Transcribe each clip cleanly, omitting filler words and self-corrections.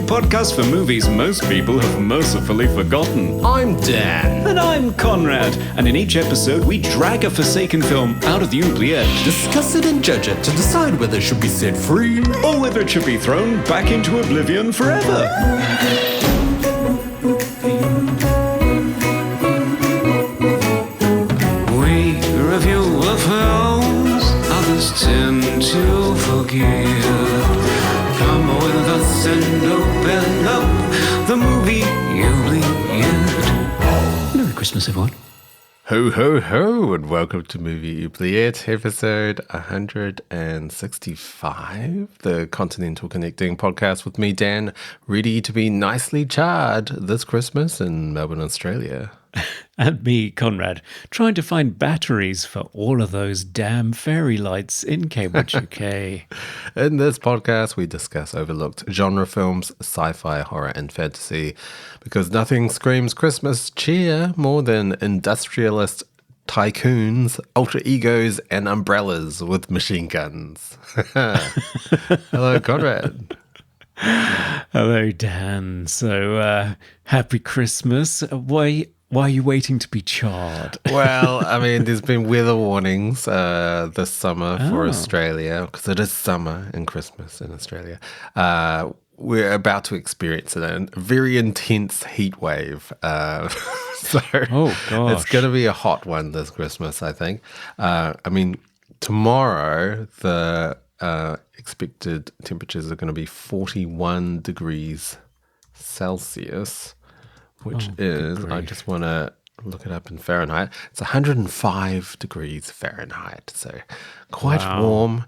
podcast for movies most people have mercifully forgotten. I'm Dan. And I'm Conrad, and in each episode we drag a forsaken film out of the oubliette, Discuss it and judge it to decide whether it should be set free or whether it should be thrown back into oblivion forever. We review the films others tend to forgive. Come with us and open up the movie oubliette. Merry Christmas, everyone. Ho, ho, ho, and welcome to Movie Oubliette, episode 165, the Continental Connecting podcast with me, Dan, ready to be nicely charred this Christmas in Melbourne, Australia. And me, Conrad, trying to find batteries for all of those damn fairy lights in Cambridge, UK. In this podcast, we discuss overlooked genre films, sci-fi, horror, and fantasy, because nothing screams Christmas cheer more than industrialist tycoons, alter egos, and umbrellas with machine guns. Hello, Conrad. Hello, Dan. So, happy Christmas. Why are you waiting to be charred? Well, I mean, there's been weather warnings this summer for Australia, because it is summer and Christmas in Australia. We're about to experience a very intense heat wave. So it's going to be a hot one this Christmas, I think. I mean, tomorrow, the expected temperatures are going to be 41 degrees Celsius. Which is, I just want to look it up in Fahrenheit. It's 105 degrees Fahrenheit, so quite warm.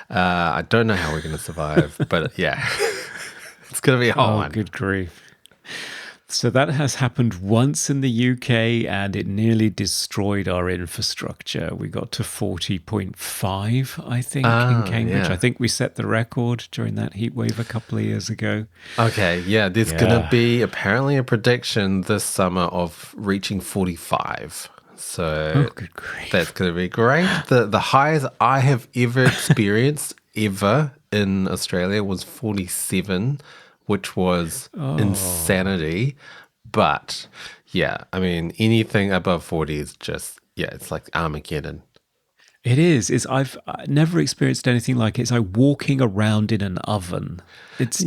I don't know how we're going to survive, but yeah, it's going to be a hot one. Good grief. So that has happened once in the UK and it nearly destroyed our infrastructure. We got to 40.5, I think, in Cambridge. Yeah. I think we set the record during that heat wave a couple of years ago. Okay, yeah, there's going to be apparently a prediction this summer of reaching 45. So Good grief. that's going to be great. The highest I have ever experienced in Australia was 47, which was insanity. But yeah, I mean, anything above 40 is just, it's like Armageddon. It is. I've never experienced anything like it. It's like walking around in an oven. It's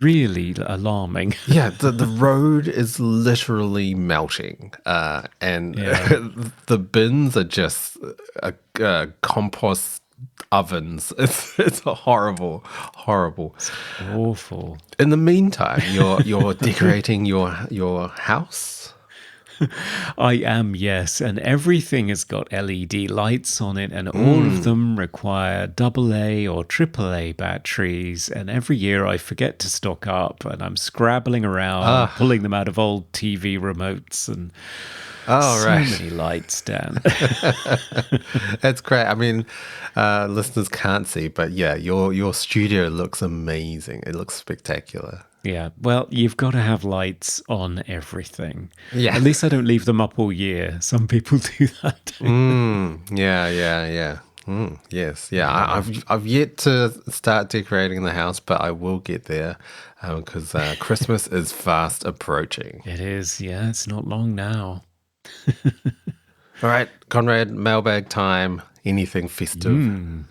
really alarming. Yeah, the road is literally melting. And the bins are just compost ovens. It's horrible. It's awful. In the meantime, you're decorating your house. I am, yes, and everything has got LED lights on it, and all of them require AA or AAA batteries. And every year I forget to stock up, and I'm scrabbling around, pulling them out of old TV remotes, and many lights, Dan. That's great. I mean, listeners can't see, but yeah, your studio looks amazing. It looks spectacular. Yeah, well, you've got to have lights on everything. Yeah. At least I don't leave them up all year. Some people do that. Yeah. Yes. Yeah. I've yet to start decorating the house, but I will get there because Christmas is fast approaching. It is. Yeah, it's not long now. All right, Conrad, mailbag time. Anything festive?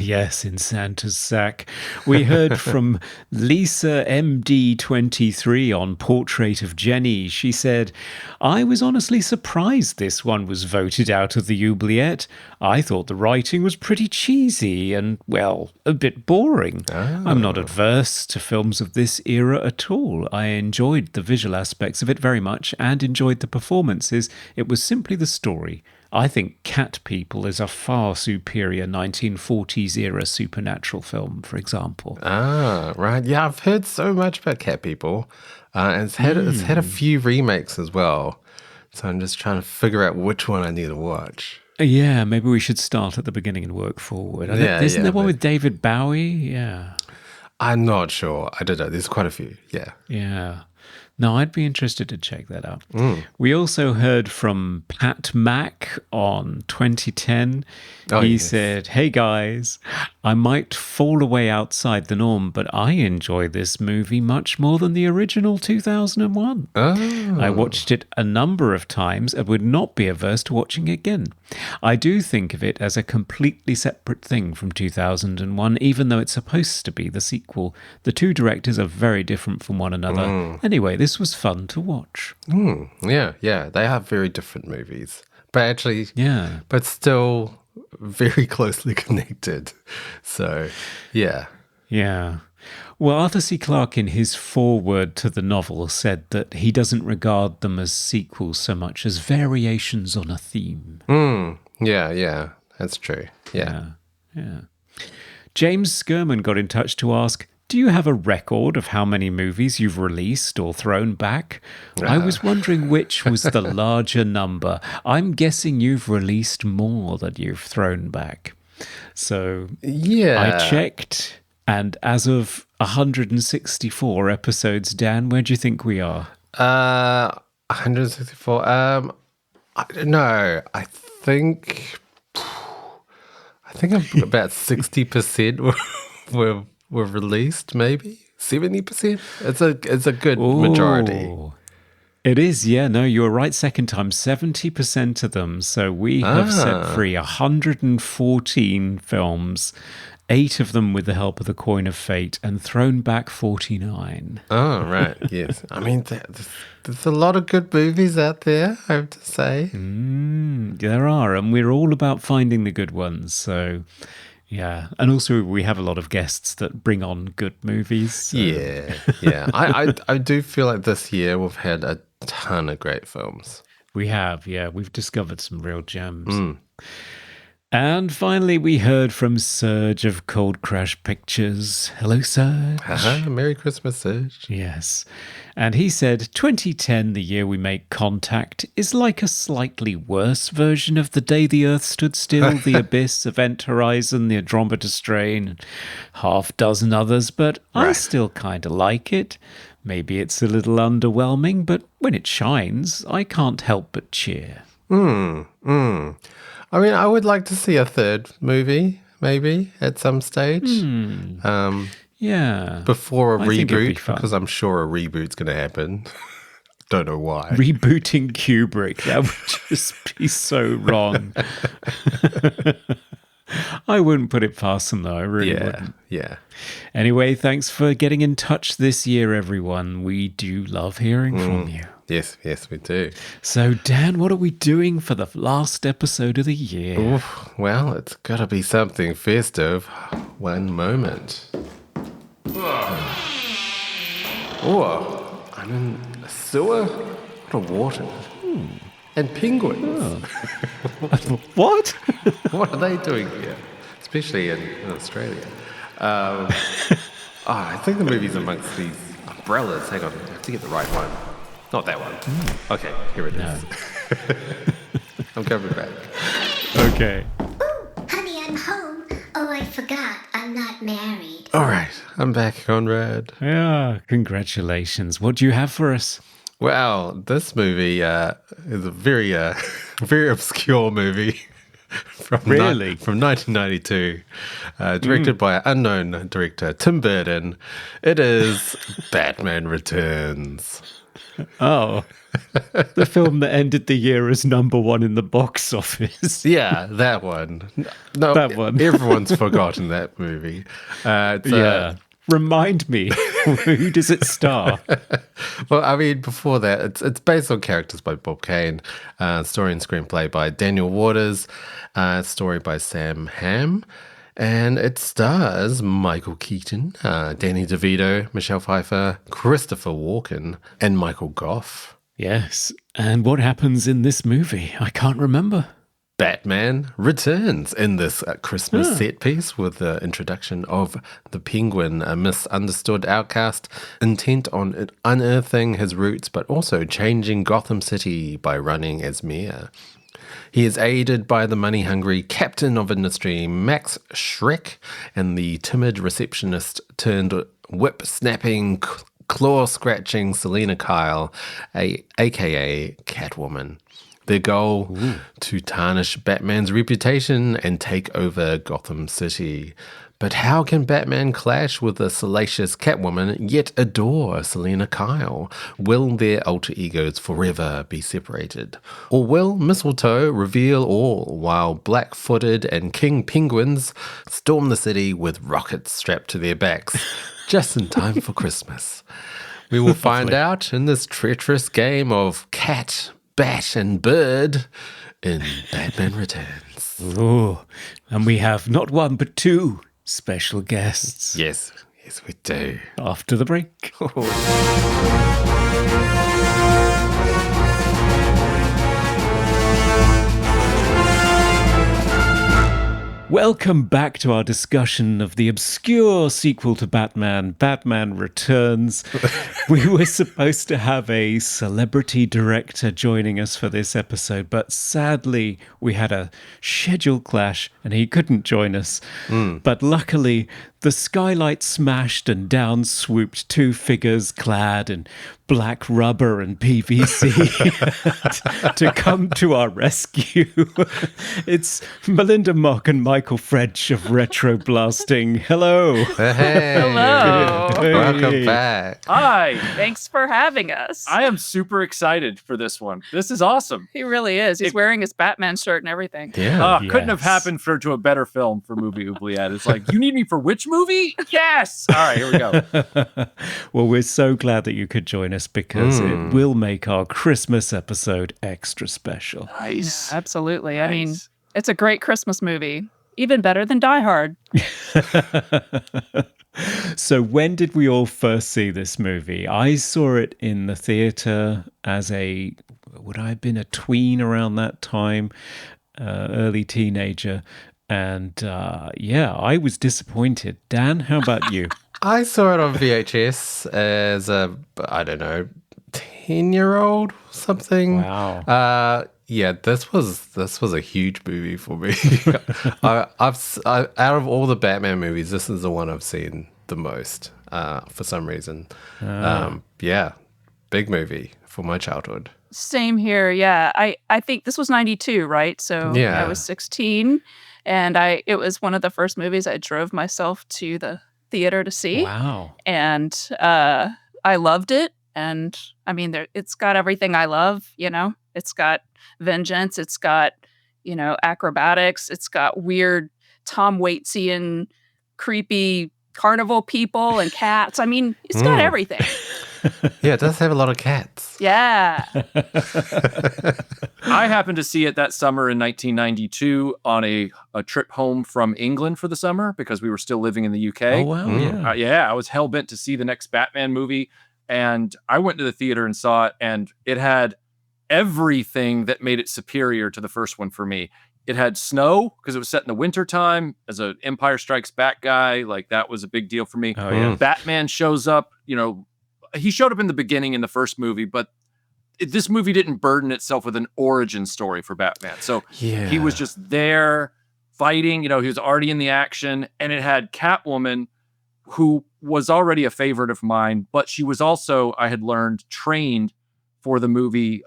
Yes, in Santa's sack. We heard from Lisa MD23 on Portrait of Jenny. She said, I was honestly surprised this one was voted out of the oubliette. I thought the writing was pretty cheesy and, well, a bit boring. I'm not adverse to films of this era at all. I enjoyed the visual aspects of it very much and enjoyed the performances. It was simply the story. I think Cat People is a far superior 1940s era supernatural film, for example. Right. Yeah, I've heard so much about Cat People. And it's had a few remakes as well. So I'm just trying to figure out which one I need to watch. Yeah, maybe we should start at the beginning and work forward. Isn't there one with David Bowie? Yeah. I'm not sure. I don't know. There's quite a few. Yeah. Yeah. No, I'd be interested to check that out. We also heard from Pat Mack on 2010. He said, "Hey guys, I might fall away outside the norm, but I enjoy this movie much more than the original 2001. I watched it a number of times and would not be averse to watching it again. I do think of it as a completely separate thing from 2001, even though it's supposed to be the sequel. The two directors are very different from one another. Anyway, this was fun to watch." Yeah. They have very different movies, but actually, Yeah. but still very closely connected. So, yeah. Yeah. Well, Arthur C. Clarke, in his foreword to the novel, said that he doesn't regard them as sequels so much as variations on a theme. Yeah. That's true. Yeah. James Skirman got in touch to ask, "Do you have a record of how many movies you've released or thrown back? I was wondering which was the larger number. I'm guessing you've released more than you've thrown back." So Yeah. I checked, and as of 164 episodes, Dan, where do you think we are? 164. I don't know. I think about 60% were released, maybe 70%. It's a good majority. Ooh. It is, yeah. No, you were right second time. 70% of them. So we have set free 114 films, 8 of them with the help of the Coin of Fate, and thrown back 49. Oh, right. Yes. I mean, there's a lot of good movies out there, I have to say. There are, and we're all about finding the good ones. So, yeah. And also, we have a lot of guests that bring on good movies. So. Yeah. I do feel like this year we've had a ton of great films. We have, yeah. We've discovered some real gems. And finally, we heard from Serge of Cold Crash Pictures. Hello, Serge. Merry Christmas, Serge. Yes. And he said, 2010, the year we make contact, is like a slightly worse version of The Day the Earth Stood Still, The Abyss, Event Horizon, The Andromeda Strain, and half dozen others, but I still kind of like it. Maybe it's a little underwhelming, but when it shines, I can't help but cheer. I mean, I would like to see a third movie, maybe, at some stage. Yeah. Before a I think it'd be reboot, fun. because I'm sure a reboot's going to happen. Don't know why. Rebooting Kubrick, that would just be so wrong. I wouldn't put it past them, though. I really wouldn't. Yeah. Anyway, thanks for getting in touch this year, everyone. We do love hearing from you. Yes, we do. So, Dan, what are we doing for the last episode of the year? Oof, well, it's got to be something festive. One moment. Oh, I'm in a sewer. What a water. And penguins. What? What are they doing here? Especially in Australia. I think the movie's amongst these umbrellas. Hang on, I have to get the right one. Not that one. Okay, here it is. I'm coming back. Okay. Honey, I'm home. Oh, I forgot. I'm not married. All right, I'm back, Conrad. Yeah, congratulations. What do you have for us? Well, this movie is a very, very obscure movie from from 1992, directed by unknown director Tim Burton. It is Batman Returns. Oh, the film that ended the year as #1 in the box office. Yeah, that one. No, That one. Everyone's forgotten that movie. Remind me, who does it star? Well, I mean, before that, it's based on characters by Bob Kane, story and screenplay by Daniel Waters, story by Sam Hamm, and it stars Michael Keaton, Danny DeVito, Michelle Pfeiffer, Christopher Walken, and Michael Goff. Yes, and what happens in this movie? I can't remember. Batman returns in this Christmas set piece with the introduction of the Penguin, a misunderstood outcast intent on unearthing his roots but also changing Gotham City by running as mayor. He is aided by the money-hungry captain of industry, Max Schreck, and the timid receptionist turned whip-snapping claw-scratching Selena Kyle, aka Catwoman. Their goal, to tarnish Batman's reputation and take over Gotham City. But how can Batman clash with a salacious Catwoman yet adore Selena Kyle? Will their alter egos forever be separated? Or will Mistletoe reveal all while Black-Footed and King Penguins storm the city with rockets strapped to their backs just in time for Christmas? We will find out in this treacherous game of cat, bat and bird in Batman Returns. Ooh, and we have not one but two special guests. Yes, we do. After the break. Welcome back to our discussion of the obscure sequel to Batman, Batman Returns. We were supposed to have a celebrity director joining us for this episode, but sadly we had a schedule clash and he couldn't join us. But luckily, the skylight smashed and down swooped two figures clad in black rubber and PVC to come to our rescue. It's Melinda Mock and Michael French of Retro Blasting. Hello. Hey. Hello. Welcome back. Hi. Thanks for having us. I am super excited for this one. This is awesome. He really is. He's wearing his Batman shirt and everything. Yeah. Couldn't have happened to a better film for movie Oubliette. It's like, you need me for which movie? Yes. All right, here we go. Well, we're so glad that you could join us because it will make our Christmas episode extra special. Nice. Yeah, absolutely. I mean, it's a great Christmas movie. Even better than Die Hard. So when did we all first see this movie? I saw it in the theater as would I have been a tween around that time, early teenager. And I was disappointed. Dan, how about you? I saw it on VHS as a, 10-year-old something. Wow. This was a huge movie for me. I've out of all the Batman movies, this is the one I've seen the most for some reason. Big movie for my childhood. Same here. Yeah. I think this was 92, right? So Yeah. I was 16 and it was one of the first movies I drove myself to the theater to see. Wow. And I loved it. And I mean, it's got everything I love, It's got vengeance. It's got, acrobatics. It's got weird Tom Waitsy creepy carnival people and cats. I mean, it's got everything. Yeah, it does have a lot of cats. Yeah. I happened to see it that summer in 1992 on a trip home from England for the summer because we were still living in the UK. Oh, wow. Yeah. I was hell-bent to see the next Batman movie. And I went to the theater and saw it, and it had everything that made it superior to the first one for me. It had snow because it was set in the wintertime. As an Empire Strikes Back guy, like that was a big deal for me. Oh, yeah. Batman shows up, he showed up in the beginning in the first movie, but this movie didn't burden itself with an origin story for Batman. So he was just there fighting, he was already in the action, and it had Catwoman, who was already a favorite of mine, but she was also, I had learned, trained for the movie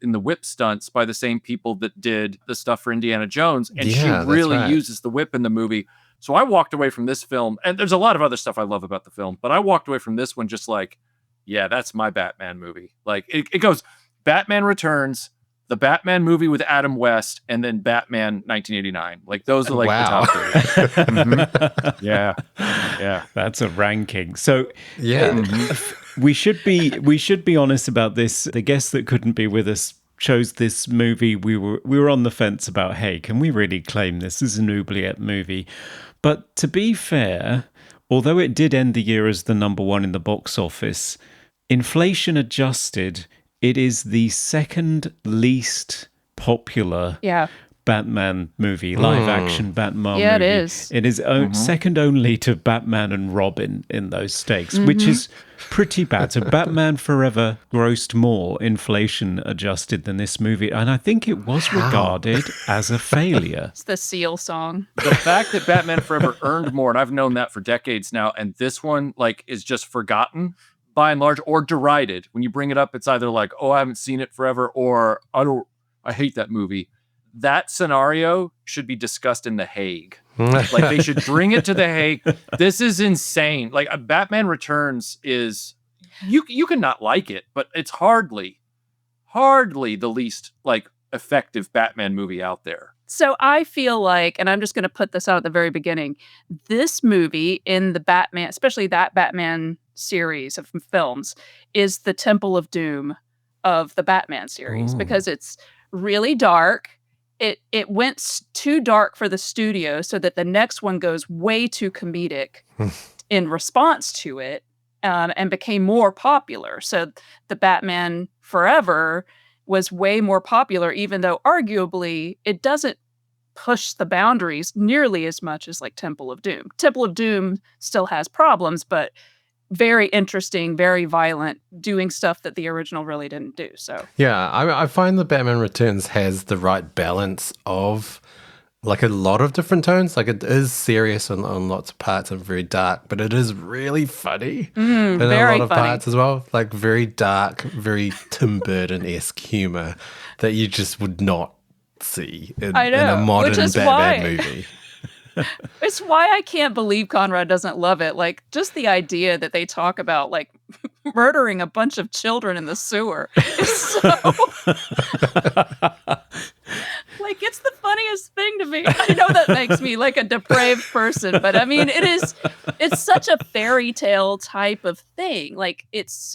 in the whip stunts by the same people that did the stuff for Indiana Jones. And she really uses the whip in the movie. So I walked away from this film, and there's a lot of other stuff I love about the film, but I walked away from this one just like, yeah, that's my Batman movie. Like it goes Batman Returns, the Batman movie with Adam West, and then Batman 1989. Like those are like the top three. Mm-hmm. Yeah. That's a ranking. So Yeah. we should be honest about this. The guest that couldn't be with us chose this movie. We were on the fence about, hey, can we really claim this is an Oubliette movie? But to be fair, although it did end the year as the number one in the box office, inflation adjusted, it is the second least popular Batman movie, live action Batman movie. Yeah, it is. It is second only to Batman and Robin in those stakes, which is pretty bad. So Batman Forever grossed more inflation adjusted than this movie, and I think it was regarded as a failure. It's the Seal song. The fact that Batman Forever earned more, and I've known that for decades now, and this one is just forgotten by and large, or derided. When you bring it up, it's either like, oh, I haven't seen it forever, or I hate that movie. That scenario should be discussed in The Hague. Like, they should bring it to The Hague. This is insane. Like, Batman Returns is, you can not like it, but it's hardly the least like effective Batman movie out there. So I feel like, and I'm just going to put this out at the very beginning, this movie in the Batman, especially that Batman series of films, is the Temple of Doom of the Batman series because it's really dark. It went too dark for the studio so that the next one goes way too comedic in response to it, and became more popular. So the Batman Forever was way more popular, even though arguably it doesn't push the boundaries nearly as much as like Temple of Doom. Temple of Doom still has problems, but very interesting, very violent, doing stuff that the original really didn't do. So yeah, I find that Batman Returns has the right balance of like a lot of different tones. Like, it is serious on lots of parts and very dark, but it is really funny in a lot of parts as well. Like, very dark, very Tim Burton-esque humor that you just would not see in a modern Batman movie. It's why I can't believe Conrad doesn't love it. Like, just the idea that they talk about like murdering a bunch of children in the sewer is so like, it's the funniest thing to me. I know that makes me like a depraved person, but I mean, it's such a fairy tale type of thing. Like, it's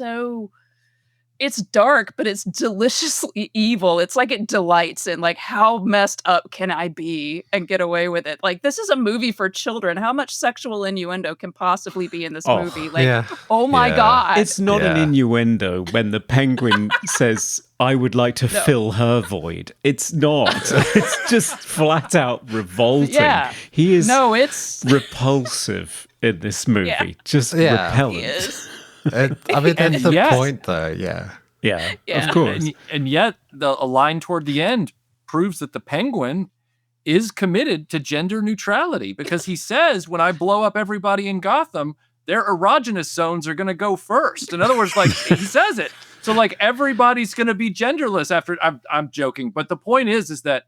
dark, but it's deliciously evil. It's like it delights in like, how messed up can I be and get away with it? Like, this is a movie for children. How much sexual innuendo can possibly be in this movie? Like, oh my God. It's not an innuendo when the penguin says, I would like to fill her void. It's not. It's just flat out revolting. Yeah. He is it's repulsive in this movie. Just repellent. He is. I mean, that's the point, though. Yeah, of course. And yet, a line toward the end proves that the Penguin is committed to gender neutrality, because he says, when I blow up everybody in Gotham, their erogenous zones are going to go first. In other words, like, he says it. So, like, everybody's going to be genderless after. I'm joking, but the point is that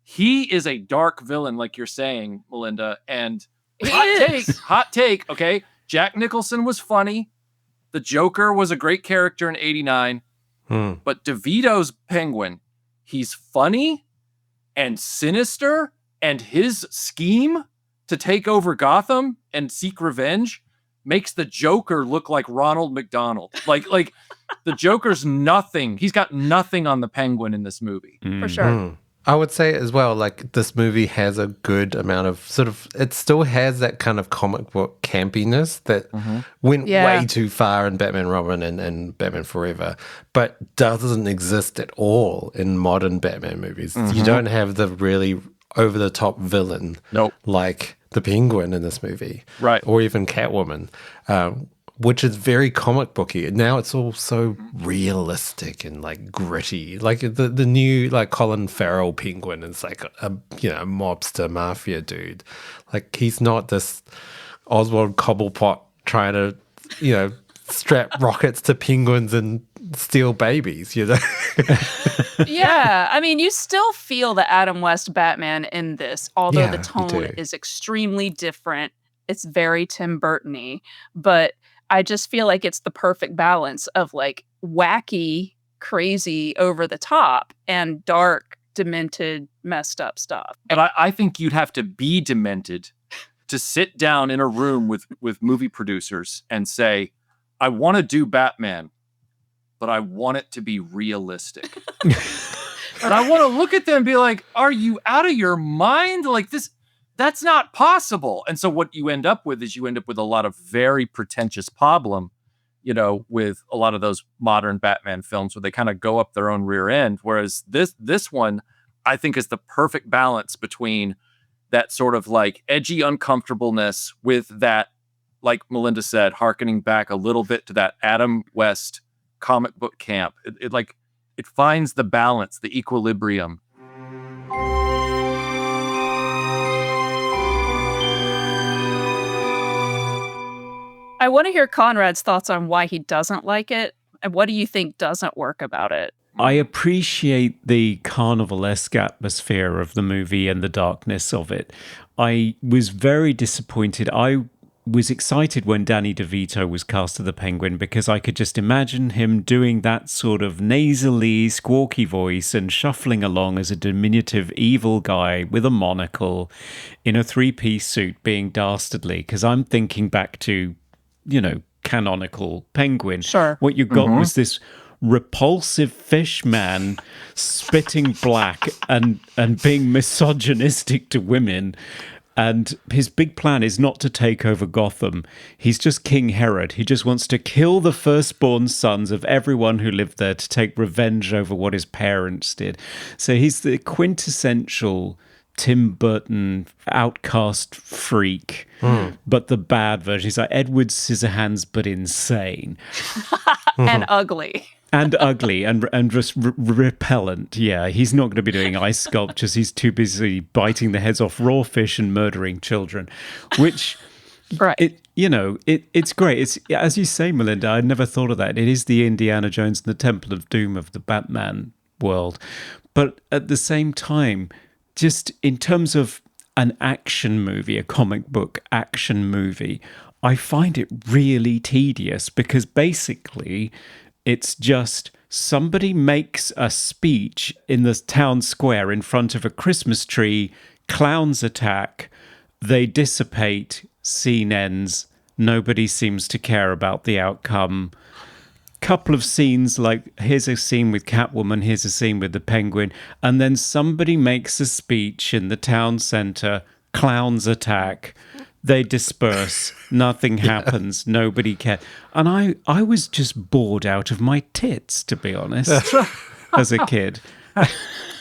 he is a dark villain, like you're saying, Melinda. And hot take. Okay, Jack Nicholson was funny. The Joker was a great character in '89, but DeVito's Penguin, he's funny and sinister, and his scheme to take over Gotham and seek revenge makes the Joker look like Ronald McDonald. Like the Joker's nothing. He's got nothing on the Penguin in this movie. For sure. I would say as well, like, this movie has a good amount of it still has that kind of comic book campiness that went way too far in Batman Robin and Batman Forever, but doesn't exist at all in modern Batman movies. You don't have the really over-the-top villain like the Penguin in this movie. Right. Or even Catwoman. Which is very comic booky. Now it's all so realistic and like gritty. Like the new like Colin Farrell Penguin is like a mobster mafia dude. Like, he's not this Oswald Cobblepot trying to strap rockets to penguins and steal babies. Yeah, I mean, you still feel the Adam West Batman in this, although the tone is extremely different. It's very Tim Burton-y, but I just feel like it's the perfect balance of like wacky, crazy, over the top, and dark, demented, messed up stuff. And I think you'd have to be demented to sit down in a room with movie producers and say, I want to do Batman, but I want it to be realistic. And I want to look at them and be like, are you out of your mind? Like, that's not possible. And so what you end up with is a lot of very pretentious problem, with a lot of those modern Batman films where they kind of go up their own rear end. Whereas this one, I think, is the perfect balance between that sort of like edgy uncomfortableness with that, like Melinda said, hearkening back a little bit to that Adam West comic book camp. It finds the balance, the equilibrium. I want to hear Conrad's thoughts on why he doesn't like it, and what do you think doesn't work about it? I appreciate the carnival-esque atmosphere of the movie and the darkness of it. I was very disappointed. I was excited when Danny DeVito was cast as the Penguin because I could just imagine him doing that sort of nasally, squawky voice and shuffling along as a diminutive evil guy with a monocle in a three-piece suit being dastardly, because I'm thinking back to, canonical Penguin. Sure. What you got was this repulsive fish man spitting black and being misogynistic to women. And his big plan is not to take over Gotham. He's just King Herod. He just wants to kill the firstborn sons of everyone who lived there to take revenge over what his parents did. So he's the quintessential Tim Burton outcast freak, but the bad version. He's like Edward Scissorhands, but insane. And ugly. And ugly and just repellent. Yeah, he's not going to be doing ice sculptures. He's too busy biting the heads off raw fish and murdering children, which, right. It's great. It's, as you say, Melinda, I'd never thought of that. It is the Indiana Jones and the Temple of Doom of the Batman world. But at the same time, just in terms of an action movie, a comic book action movie, I find it really tedious because basically it's just somebody makes a speech in the town square in front of a Christmas tree, clowns attack, they dissipate, scene ends, nobody seems to care about the outcome. Couple of scenes, like here's a scene with Catwoman, here's a scene with the Penguin, and then somebody makes a speech in the town centre, clowns attack, they disperse, nothing happens, nobody cares. And I was just bored out of my tits, to be honest, as a kid.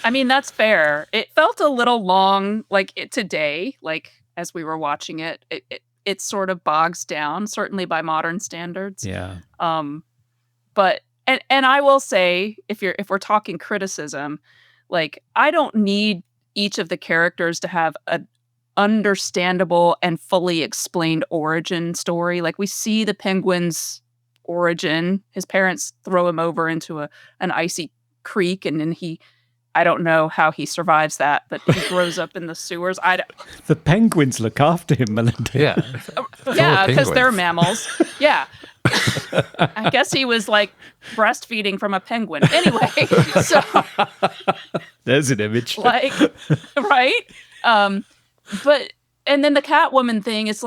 I mean, that's fair. It felt a little long, today, as we were watching it, it sort of bogs down, certainly by modern standards. Yeah. But and I will say, if we're talking criticism, I don't need each of the characters to have an understandable and fully explained origin story. We see the Penguin's origin. His parents throw him over into an icy creek, and then I don't know how he survives that, but he grows up in the sewers. The penguins look after him, Melinda. Yeah. Yeah, because they're mammals. Yeah. I guess he was breastfeeding from a penguin. Anyway, so there's an image. Right? But and then the Catwoman thing is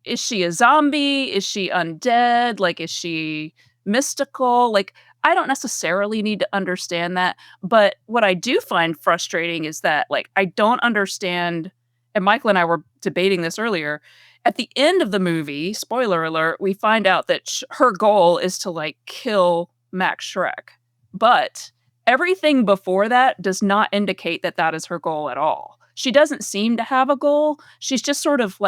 is she a zombie? Is she undead? Is she mystical? I don't necessarily need to understand that. But what I do find frustrating is that I don't understand, and Michael and I were debating this earlier. At the end of the movie, spoiler alert, we find out that her goal is to kill Max Schreck. But everything before that does not indicate that that is her goal at all. She doesn't seem to have a goal. She's just sort of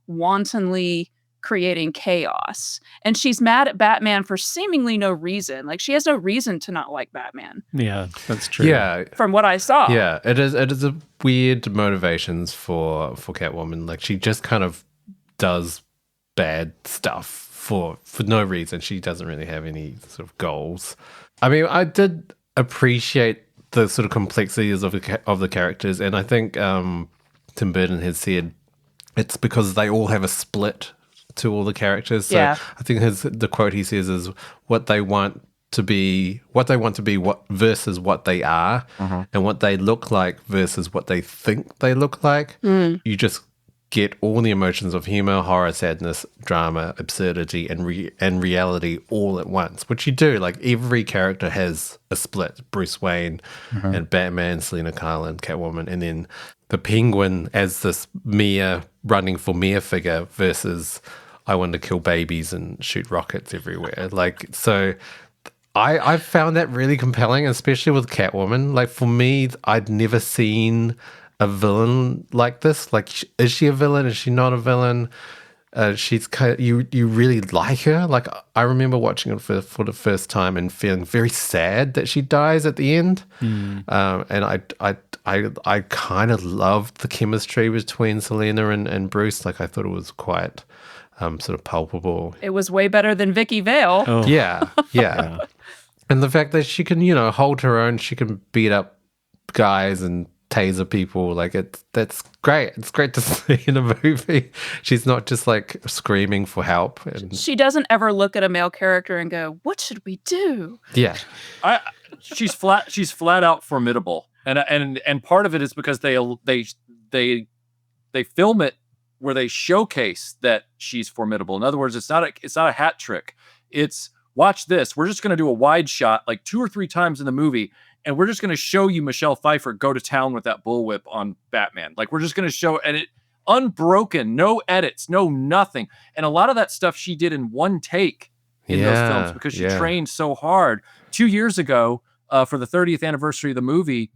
wantonly creating chaos. And she's mad at Batman for seemingly no reason. She has no reason to not like Batman. Yeah, that's true. Yeah. From what I saw. Yeah, it is a weird motivations for Catwoman. She just kind of does bad stuff for no reason. She doesn't really have any sort of goals. I mean, I did appreciate the sort of complexities of the characters, and I think Tim Burton has said it's because they all have a split to all the characters. So yeah. I think the quote he says is what they want to be what versus what they are, and what they look like versus what they think they look like. You just get all the emotions of humor, horror, sadness, drama, absurdity, and reality all at once, which you do. Every character has a split. Bruce Wayne and Batman, Selena Kyle and Catwoman, and then the Penguin as this running for mayor figure versus I want to kill babies and shoot rockets everywhere. So I found that really compelling, especially with Catwoman. For me, I'd never seen a villain like this. Is she a villain? Is she not a villain? she's kind of, you really like her. Like I remember watching it for the first time and feeling very sad that she dies at the end. And I kind of loved the chemistry between Selena and Bruce. Like I thought it was quite sort of palpable. It was way better than Vicky Vale. Oh. Yeah. And the fact that she can, hold her own, she can beat up guys and taser people, like that's great. It's great to see in a movie. She's not just like screaming for help. And She doesn't ever look at a male character and go, "What should we do?" yeah, She's flat out formidable, and part of it is because they film it where they showcase that she's formidable. In other words, it's not a hat trick. It's watch this. We're just going to do a wide shot like 2 or 3 times in the movie, and we're just going to show you Michelle Pfeiffer go to town with that bullwhip on Batman. Like we're just going to show, and it unbroken, no edits, no nothing. And a lot of that stuff she did in one take in those films because she trained so hard. 2 years ago, for the 30th anniversary of the movie,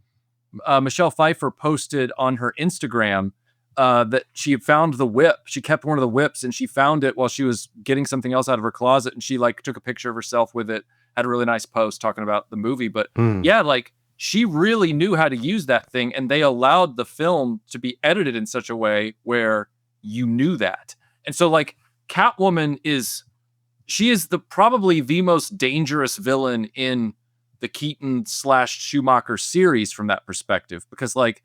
Michelle Pfeiffer posted on her Instagram that she had found the whip. She kept one of the whips and she found it while she was getting something else out of her closet, and she like took a picture of herself with it. Had a really nice post talking about the movie. But yeah, like she really knew how to use that thing, and they allowed the film to be edited in such a way where you knew that. And so like Catwoman is probably the most dangerous villain in the Keaton/Schumacher series from that perspective, because like,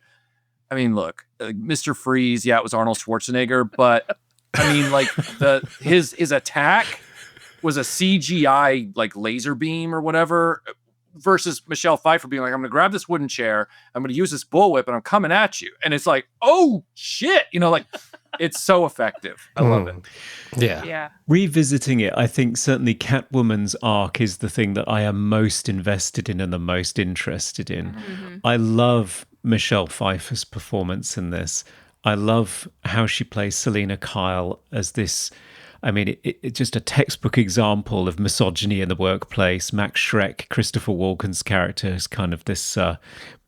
I mean, look, Mr. Freeze, yeah, it was Arnold Schwarzenegger, but I mean, like his attack was a CGI like laser beam or whatever, versus Michelle Pfeiffer being like, I'm going to grab this wooden chair, I'm going to use this bullwhip, and I'm coming at you, and it's like, oh shit, like it's so effective. I love it. Yeah. Revisiting it, I think certainly Catwoman's arc is the thing that I am most invested in and the most interested in. I love Michelle Pfeiffer's performance in this. I love how she plays Selena Kyle as this, I mean, it's just a textbook example of misogyny in the workplace. Max Schreck, Christopher Walken's character, is kind of this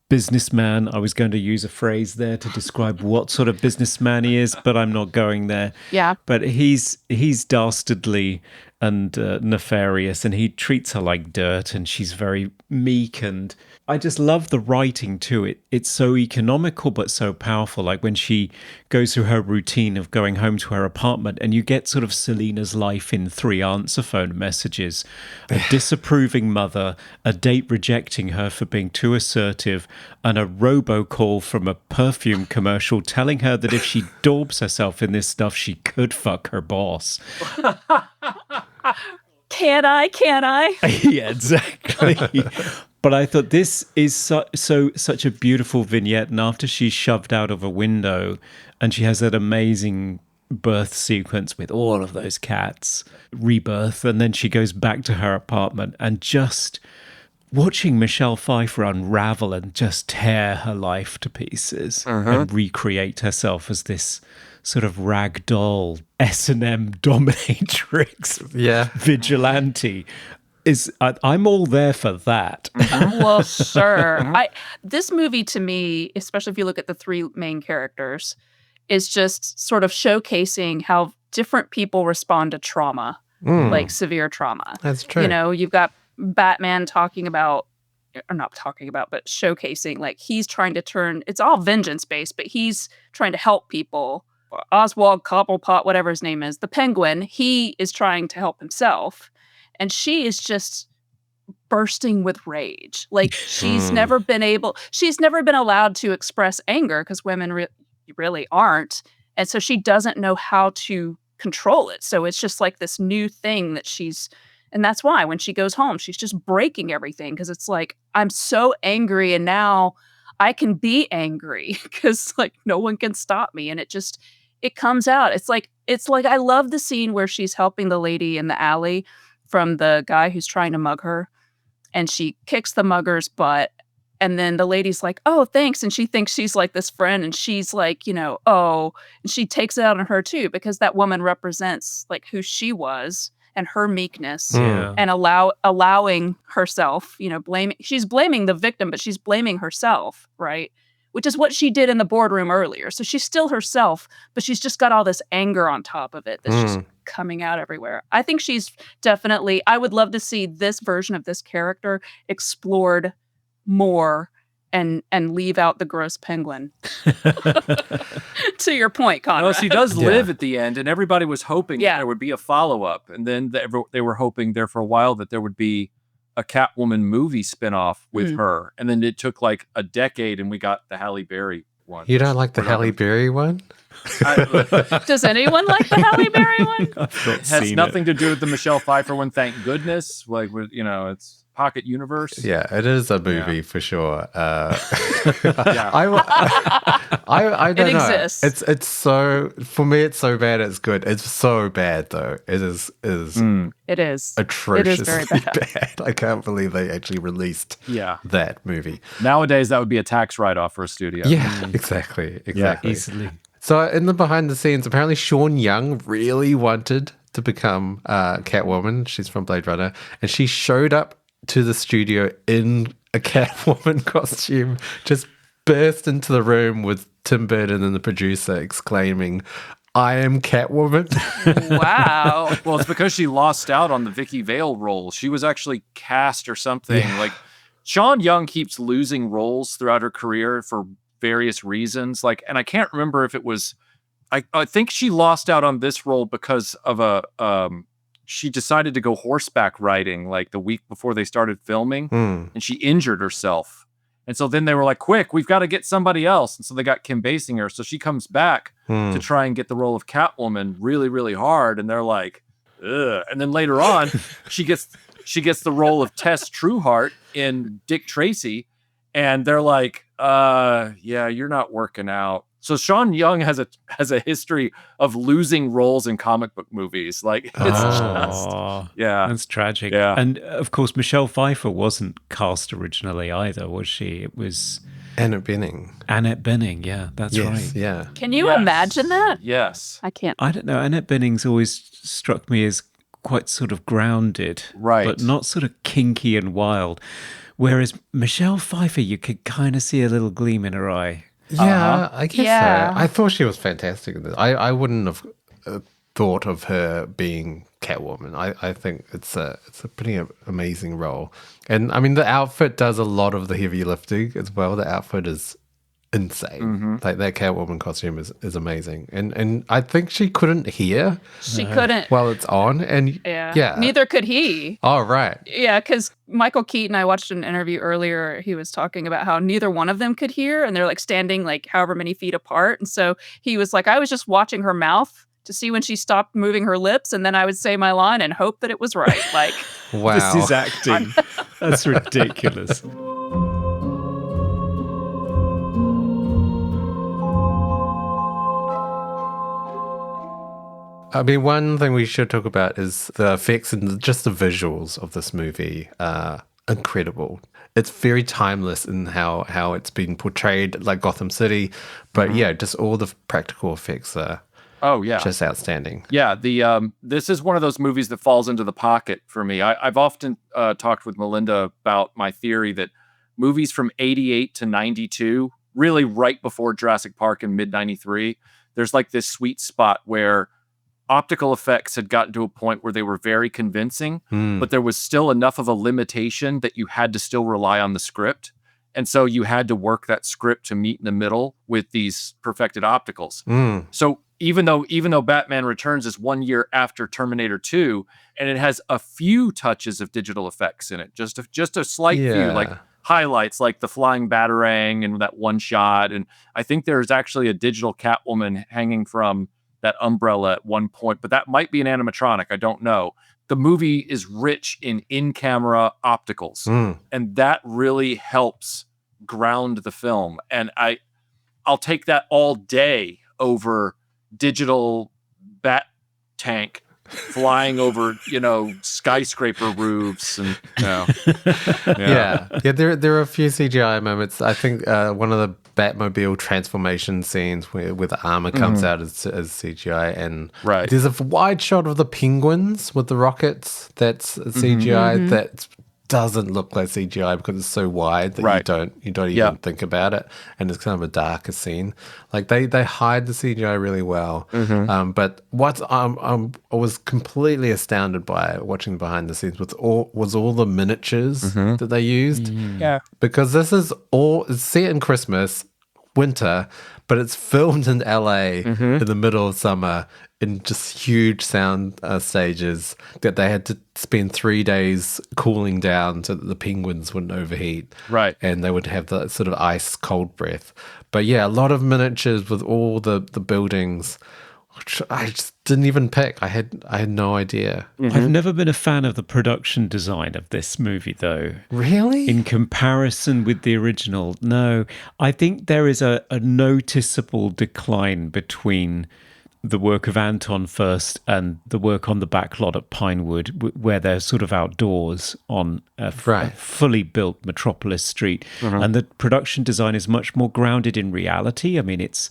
businessman. I was going to use a phrase there to describe what sort of businessman he is, but I'm not going there. Yeah. But he's dastardly and nefarious, and he treats her like dirt, and she's very meek, and I just love the writing to it. It's so economical but so powerful. Like when she goes through her routine of going home to her apartment, and you get sort of Selena's life in 3 answer phone messages: a disapproving mother, a date rejecting her for being too assertive, and a robocall from a perfume commercial telling her that if she daubs herself in this stuff, she could fuck her boss. Can I? Yeah, exactly. But I thought this is such a beautiful vignette. And after she's shoved out of a window and she has that amazing birth sequence with all of those cats, rebirth, and then she goes back to her apartment, and just watching Michelle Pfeiffer unravel and just tear her life to pieces and recreate herself as this sort of ragdoll S&M dominatrix vigilante I'm all there for that. Well, sure. This movie to me, especially if you look at the 3 main characters, is just sort of showcasing how different people respond to trauma, like severe trauma. That's true. You've got Batman not talking about, but showcasing, like he's trying to turn, it's all vengeance based, but he's trying to help people. Oswald Cobblepot, whatever his name is, the Penguin, he is trying to help himself. And she is just bursting with rage. Like she's never been allowed to express anger because women really aren't. And so she doesn't know how to control it. So it's just like this new thing that and that's why when she goes home, she's just breaking everything, because it's like, I'm so angry and now I can be angry because like no one can stop me. And it comes out. It's like I love the scene where she's helping the lady in the alley from the guy who's trying to mug her, and she kicks the mugger's butt, and then the lady's like, oh, thanks, and she thinks she's like this friend, and she's like, oh, and she takes it out on her too, because that woman represents like who she was and her meekness and allowing herself, she's blaming the victim, but she's blaming herself, right? which is what she did in the boardroom earlier. So she's still herself, but she's just got all this anger on top of it that's just coming out everywhere. I think she's definitely, I would love to see this version of this character explored more and leave out the gross penguin. To your point, Conrad. No, she does live at the end, and everybody was hoping there would be a follow-up. And then they were hoping there for a while that there would be a Catwoman movie spinoff with her. And then it took like a decade, and we got the Halle Berry one. You don't like the Halle Berry one? Does anyone like the Halle Berry one? It has nothing to do with the Michelle Pfeiffer one, thank goodness. Like, it's Pocket Universe. Yeah, it is a movie for sure. I don't It know. exists. It's so, for me, it's so bad it's good. It's so bad though. It is It is atrociously very bad. I can't believe they actually released that movie. Nowadays, that would be a tax write-off for a studio. Yeah, exactly. Easily. So in the behind the scenes, apparently Sean Young really wanted to become Catwoman. She's from Blade Runner, and she showed up to the studio in a Catwoman costume, just burst into the room with Tim Burton and the producer exclaiming, "I am Catwoman." Wow. Well, it's because she lost out on the Vicky Vale role. She was actually cast or something. Yeah. Like, Sean Young keeps losing roles throughout her career for various reasons. Like, and I can't remember if it was, I think she lost out on this role because of she decided to go horseback riding like the week before they started filming, and she injured herself. And so then they were like, quick, we've got to get somebody else. And so they got Kim Basinger. So she comes back to try and get the role of Catwoman really, really hard. And they're like, ugh. And then later on, she gets the role of Tess Trueheart in Dick Tracy. And they're like, yeah, you're not working out. So Sean Young has a history of losing roles in comic book movies. Like, it's that's tragic. Yeah. And of course, Michelle Pfeiffer wasn't cast originally either, was she? It was Annette Bening. Annette Bening. Yeah, that's right. Yeah. Can you imagine that? Yes. I can't. I don't know. Annette Bening's always struck me as quite sort of grounded, Right. but not sort of kinky and wild. Whereas Michelle Pfeiffer, you could kind of see a little gleam in her eye. Yeah, I guess Yeah. so. I thought she was fantastic in this. I wouldn't have thought of her being Catwoman. I think it's a pretty amazing role. And I mean, the outfit does a lot of the heavy lifting as well. The outfit is insane. Like that Catwoman costume is amazing. And I think she couldn't hear She couldn't. while it's on. And yeah. Neither could he. Oh, right. Yeah, because Michael Keaton, I watched an interview earlier. He was talking about how neither one of them could hear, and they're like standing like however many feet apart. And so he was like, I was just watching her mouth to see when she stopped moving her lips, and then I would say my line and hope that it was right. Like, Wow. This is acting. That's ridiculous. I mean, one thing we should talk about is the effects and just the visuals of this movie are incredible. It's very timeless in how it's been portrayed, like Gotham City. But yeah, just all the practical effects are just outstanding. Yeah, this is one of those movies that falls into the pocket for me. I've often talked with Melinda about my theory that movies from 88 to 92, really right before Jurassic Park in mid-93, there's like this sweet spot where optical effects had gotten to a point where they were very convincing, but there was still enough of a limitation that you had to still rely on the script. And so you had to work that script to meet in the middle with these perfected opticals. So even though Batman Returns is 1 year after Terminator 2, and it has a few touches of digital effects in it, just a slight few, like highlights, like the flying batarang and that one shot. And I think there's actually a digital Catwoman hanging from that umbrella at one point, but that might be an animatronic. I don't know. The movie is rich in-camera opticals, and that really helps ground the film. And I'll take that all day over digital bat tank flying over, skyscraper roofs and Yeah. There are a few CGI moments. I think one of the Batmobile transformation scenes where the armor comes out as CGI, and there's a wide shot of the penguins with the rockets that's CGI that's doesn't look like CGI because it's so wide that Right. you don't even think about it, and it's kind of a darker scene. Like they hide the CGI really well. But what I was completely astounded by watching behind the scenes was all the miniatures that they used. Yeah. Because this is all it's set in Christmas, winter, but it's filmed in LA in the middle of summer in just huge sound stages that they had to spend 3 days cooling down so that the penguins wouldn't overheat. Right. And they would have the sort of ice cold breath. But yeah, a lot of miniatures with all the buildings, which I just didn't even pick. I had no idea. I've never been a fan of the production design of this movie, though. Really? In comparison with the original, no. I think there is a noticeable decline between the work of Anton first and the work on the back lot at Pinewood, where they're sort of outdoors on a fully built metropolis street. And the production design is much more grounded in reality. I mean, it's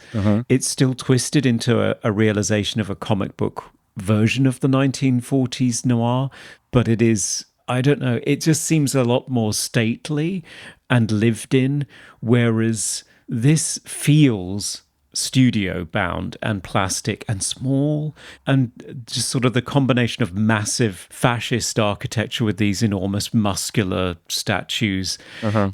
still twisted into a realization of a comic book version of the 1940s noir, but it is, I don't know, it just seems a lot more stately and lived in, whereas this feels studio bound and plastic and small, and just sort of the combination of massive fascist architecture with these enormous muscular statues.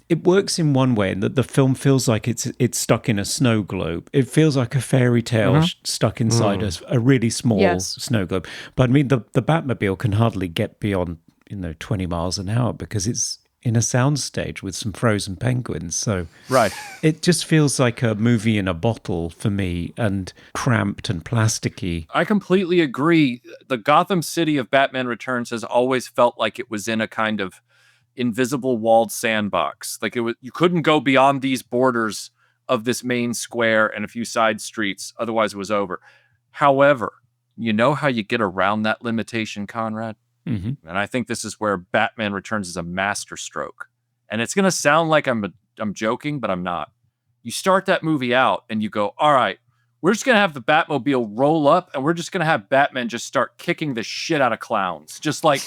It works in one way in that the film feels like it's stuck in a snow globe. It feels like a fairy tale stuck inside a really small snow globe. But I mean, the Batmobile can hardly get beyond 20 miles an hour because it's in a soundstage with some frozen penguins. So it just feels like a movie in a bottle for me, and cramped and plasticky. I completely agree. The Gotham City of Batman Returns has always felt like it was in a kind of invisible walled sandbox. Like you couldn't go beyond these borders of this main square and a few side streets, otherwise it was over. However, you know how you get around that limitation, Conrad? And I think this is where Batman Returns is a masterstroke. And it's going to sound like I'm joking, but I'm not. You start that movie out and you go, all right, we're just going to have the Batmobile roll up and we're just going to have Batman just start kicking the shit out of clowns. Just like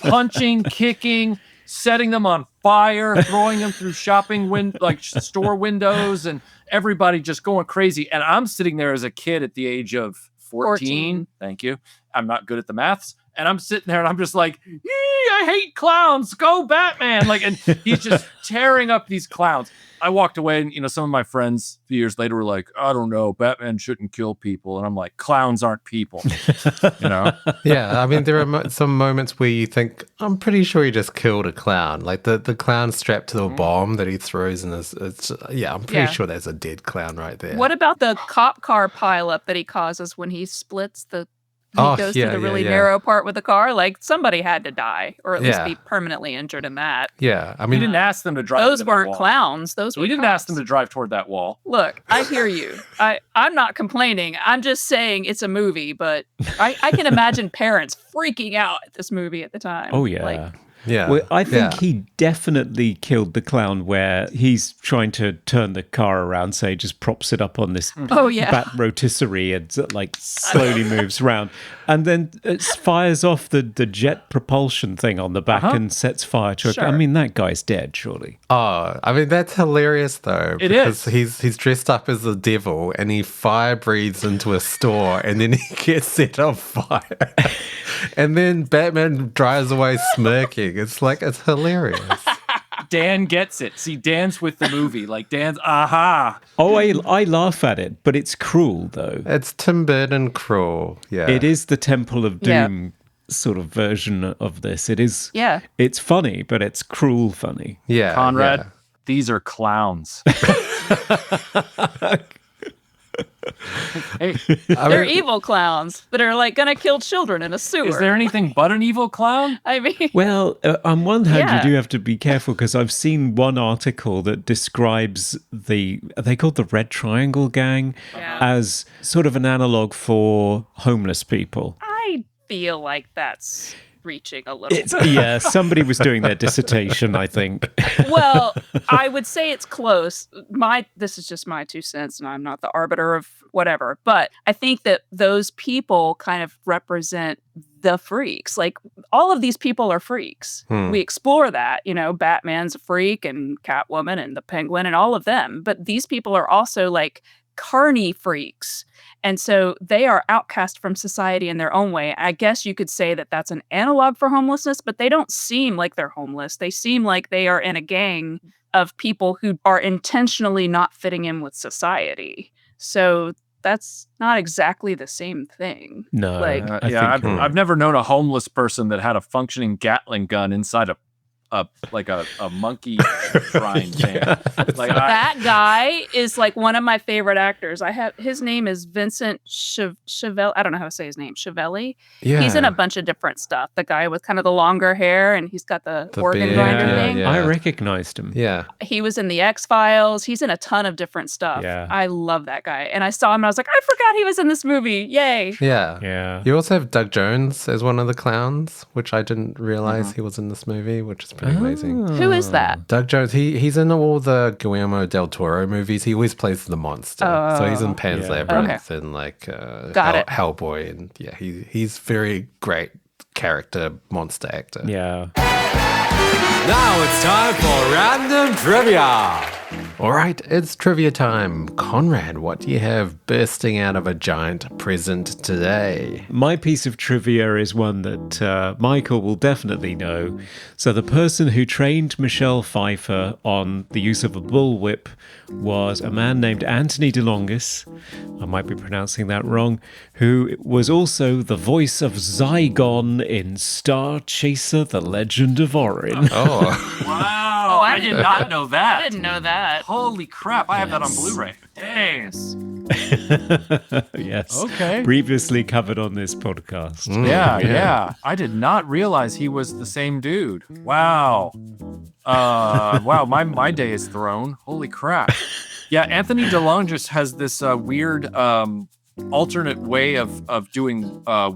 punching, kicking, setting them on fire, throwing them through store windows, and everybody just going crazy. And I'm sitting there as a kid at the age of 14. Thank you. I'm not good at the maths. And I'm sitting there and I'm just like, I hate clowns. Go Batman. And he's just tearing up these clowns. I walked away and, some of my friends a few years later were like, I don't know, Batman shouldn't kill people. And I'm like, clowns aren't people, Yeah, I mean, there are some moments where you think, I'm pretty sure he just killed a clown. Like the clown strapped to the bomb that he throws in this. I'm pretty sure there's a dead clown right there. What about the cop car pileup that he causes when he splits he goes through the really narrow part with the car? Like, somebody had to die, or at least be permanently injured in that. Yeah, I we mean, didn't ask them to drive. Those weren't clowns. We didn't ask them to drive toward that wall. Look, I hear you. I'm not complaining. I'm just saying it's a movie, but I can imagine parents freaking out at this movie at the time. Oh, yeah. Well, I think he definitely killed the clown where he's trying to turn the car around, say, just props it up on this bat rotisserie and slowly moves around. And then it fires off the jet propulsion thing on the back and sets fire to it. I mean, that guy's dead, surely. Oh, I mean, that's hilarious, though. Because he's dressed up as the devil and he fire breathes into a store and then he gets set on fire. And then Batman drives away smirking. It's hilarious. Dan gets it. See, Dan's with the movie. Dan's, aha. Oh, I laugh at it, but it's cruel, though. It's Tim Burton cruel, yeah. It is the Temple of Doom sort of version of this. It is. Yeah. It's funny, but it's cruel funny. Yeah. Conrad, these are clowns. Hey, they're evil clowns that are gonna kill children in a sewer. Is there anything but an evil clown? I mean, well, on one hand, you do have to be careful because I've seen one article that describes they called the Red Triangle Gang as sort of an analog for homeless people. I feel like that's reaching a little bit. Yeah, somebody was doing their dissertation, I think. Well, I would say it's close. This is just my 2 cents, and I'm not the arbiter of whatever. But I think that those people kind of represent the freaks. Like, all of these people are freaks. We explore that, Batman's a freak and Catwoman and the Penguin and all of them. But these people are also like carny freaks. And so they are outcast from society in their own way. I guess you could say that that's an analog for homelessness, but they don't seem like they're homeless. They seem like they are in a gang of people who are intentionally not fitting in with society. So that's not exactly the same thing. No. Like, I've never known a homeless person that had a functioning Gatling gun inside a monkey shrine thing. Like that guy is like one of my favorite actors. His name is Vincent Chevelle. I don't know how to say his name. Chevelli. Yeah. He's in a bunch of different stuff. The guy with kind of the longer hair and he's got the organ beard, grinder thing. yeah. I recognized him. Yeah. He was in the X-Files. He's in a ton of different stuff. Yeah. I love that guy. And I saw him and I was like, I forgot he was in this movie. Yay. Yeah. Yeah. You also have Doug Jones as one of the clowns, which I didn't realize he was in this movie, which is pretty amazing. Who is that? Doug Jones, he's in all the Guillermo del Toro movies. He always plays the monster. So he's in Pan's Labyrinth and like Hellboy. And yeah, he's very great character, monster actor. Yeah. Now it's time for random trivia. All right, it's trivia time. Conrad, what do you have bursting out of a giant present today? My piece of trivia is one that Michael will definitely know. So the person who trained Michelle Pfeiffer on the use of a bullwhip was a man named Anthony DeLongis, I might be pronouncing that wrong, who was also the voice of Zygon in Star Chaser: The Legend of Orin. Oh, wow. I did not know that. I didn't know that. Holy crap. I have that on Blu-ray. Dang. Yes. Okay. Previously covered on this podcast. Yeah. I did not realize he was the same dude. Wow. Wow, my day is thrown. Holy crap. Yeah, Anthony DeLongis has this weird alternate way of doing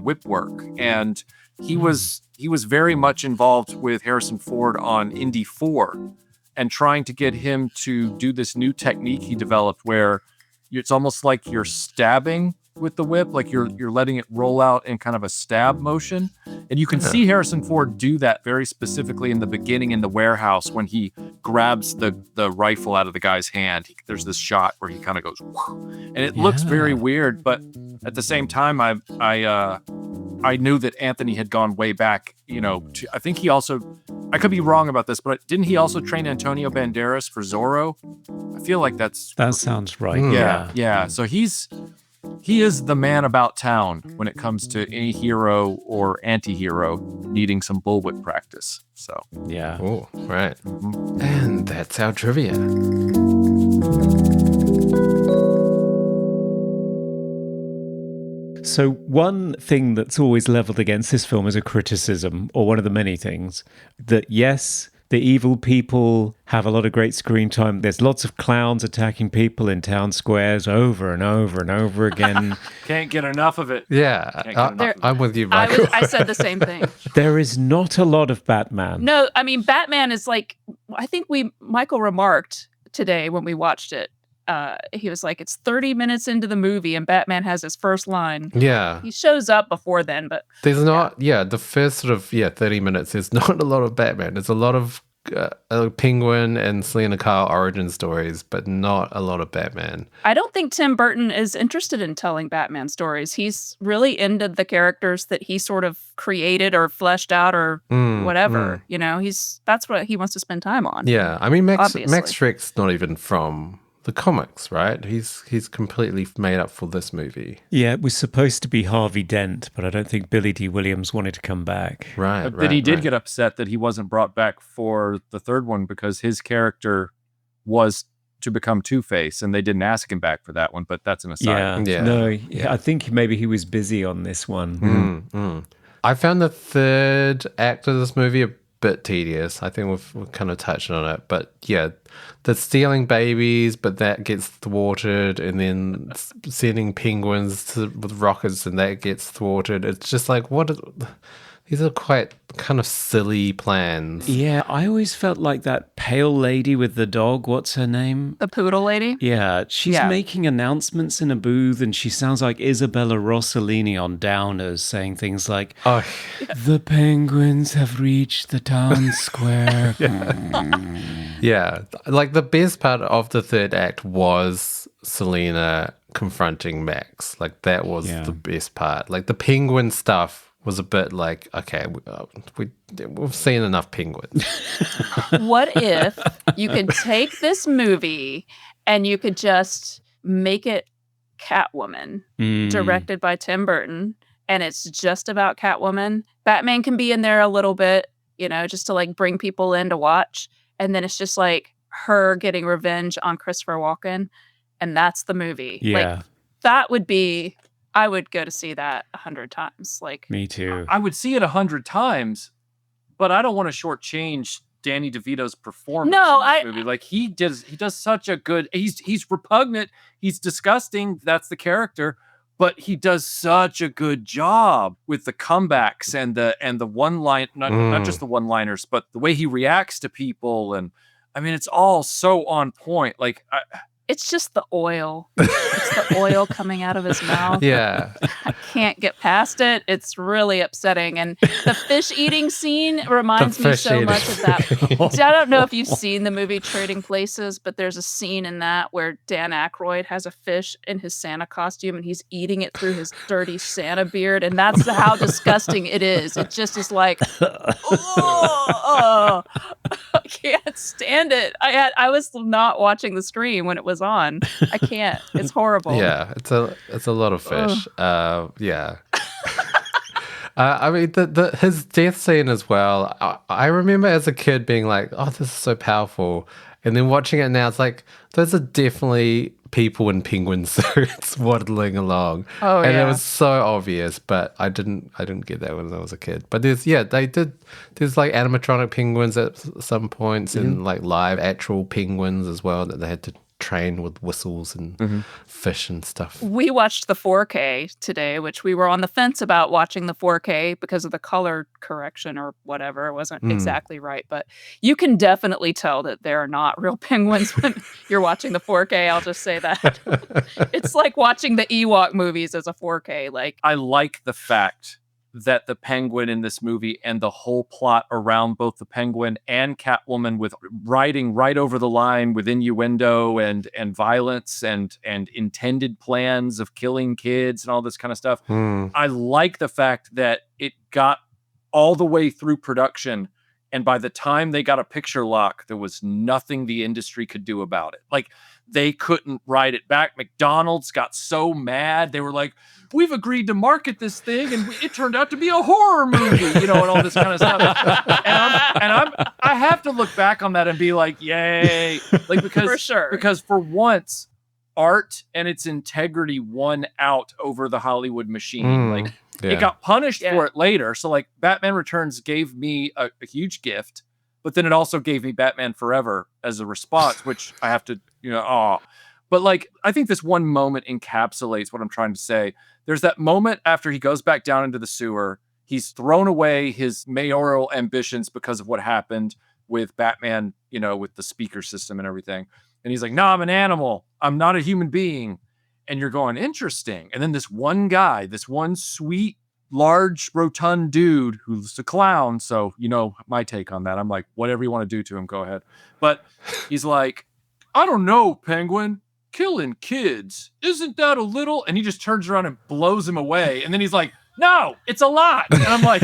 whip work. And he was very much involved with Harrison Ford on Indy 4 and trying to get him to do this new technique he developed where it's almost like you're stabbing with the whip, like you're letting it roll out in kind of a stab motion. And you can see Harrison Ford do that very specifically in the beginning in the warehouse when he grabs the rifle out of the guy's hand. There's this shot where he kind of goes, and it looks very weird, but at the same time, I knew that Anthony had gone way back, I think he also, I could be wrong about this, but didn't he also train Antonio Banderas for Zorro? I feel like that sounds right. Yeah. So he is the man about town when it comes to any hero or anti-hero needing some bullwhip practice. So yeah. Oh, right. And that's our trivia. So one thing that's always leveled against this film as a criticism, or one of the many things, that yes, the evil people have a lot of great screen time. There's lots of clowns attacking people in town squares over and over and over again. Can't get enough of it. Yeah, I'm with you, Michael. I said the same thing. There is not a lot of Batman. No, I mean, Batman is like, I think Michael remarked today when we watched it, he was like, it's 30 minutes into the movie and Batman has his first line. Yeah. He shows up before then, but... There's not, the first 30 minutes, there's not a lot of Batman. There's a lot of Penguin and Selena Kyle origin stories, but not a lot of Batman. I don't think Tim Burton is interested in telling Batman stories. He's really into the characters that he sort of created or fleshed out or whatever. That's what he wants to spend time on. Yeah, I mean, Max obviously. Schreck's not even from the comics, right? He's completely made up for this movie. Yeah, it was supposed to be Harvey Dent, but I don't think Billy D. Williams wanted to come back. Right. But he did get upset that he wasn't brought back for the third one because his character was to become Two-Face, and they didn't ask him back for that one, but that's an aside. Yeah. No, I think maybe he was busy on this one. I found the third act of this movie a bit tedious. I think we've kind of touched on it, but yeah, the stealing babies, but that gets thwarted, and then sending penguins with rockets, and that gets thwarted. It's just like, these are quite kind of silly plans. Yeah, I always felt like that pale lady with the dog. What's her name? The poodle lady. Yeah, she's making announcements in a booth and she sounds like Isabella Rossellini on Downers, saying things like, Oh, the penguins have reached the town square. yeah. Like the best part of the third act was Selena confronting Max. Like that was the best part. Like the penguin stuff was a bit like, okay, we've seen enough penguins. What if you could take this movie and you could just make it Catwoman, directed by Tim Burton, and it's just about Catwoman? Batman can be in there a little bit, you know, just to like bring people in to watch, and then it's just like her getting revenge on Christopher Walken, and that's the movie. Yeah. Like, that would be... I would go to see that 100 times. Like, me too. I would see it 100 times, but I don't want to shortchange Danny DeVito's performance in this movie. Like he does such a good. He's repugnant. He's disgusting. That's the character, but he does such a good job with the comebacks and the one line, not just the one liners, but the way he reacts to people. And I mean, it's all so on point. Like. It's just the oil. It's the oil coming out of his mouth. Yeah. I can't get past it. It's really upsetting. And the fish eating scene reminds me so much of that. I don't know if you've seen the movie Trading Places, but there's a scene in that where Dan Aykroyd has a fish in his Santa costume and he's eating it through his dirty Santa beard. And that's how disgusting it is. It just is like, oh, I can't stand it. I was not watching the screen when it was on. I can't. It's horrible. Yeah, it's a lot of fish. Yeah. I mean, his death scene as well. I remember as a kid being like, "Oh, this is so powerful," and then watching it now, it's like those are definitely people in penguin suits waddling along. Oh, and yeah. it was so obvious, but I didn't get that when I was a kid. But there's like animatronic penguins at some points and like live actual penguins as well that they had to train with whistles and fish and stuff. We watched the 4K today, which we were on the fence about watching the 4K because of the color correction or whatever. It wasn't exactly right, but you can definitely tell that they're not real penguins when you're watching the 4K. I'll just say that. It's like watching the Ewok movies as a 4K. Like, I like the fact that the penguin in this movie and the whole plot around both the penguin and Catwoman with riding right over the line with innuendo and violence and intended plans of killing kids and all this kind of stuff. I like the fact that it got all the way through production, and by the time they got a picture lock, there was nothing the industry could do about it. Like, they couldn't write it back. McDonald's got so mad. They were like, we've agreed to market this thing, and it turned out to be a horror movie, you know, and all this kind of stuff. I have to look back on that and be like, yay. Like, because, for sure. Because for once, art and its integrity won out over the Hollywood machine. Like, it got punished for it later. So, like, Batman Returns gave me a huge gift, but then it also gave me Batman Forever as a response, which I have to, But, like, I think this one moment encapsulates what I'm trying to say. There's that moment after he goes back down into the sewer. He's thrown away his mayoral ambitions because of what happened with Batman, with the speaker system and everything. And he's like, no, I'm an animal. I'm not a human being. And you're going, interesting. And then this one guy, this one sweet, large, rotund dude who's a clown. So, my take on that. I'm like, whatever you want to do to him, go ahead. But he's like, I don't know, Penguin. Killing kids, isn't that a little? And he just turns around and blows him away. And then he's like, no, it's a lot. And I'm like,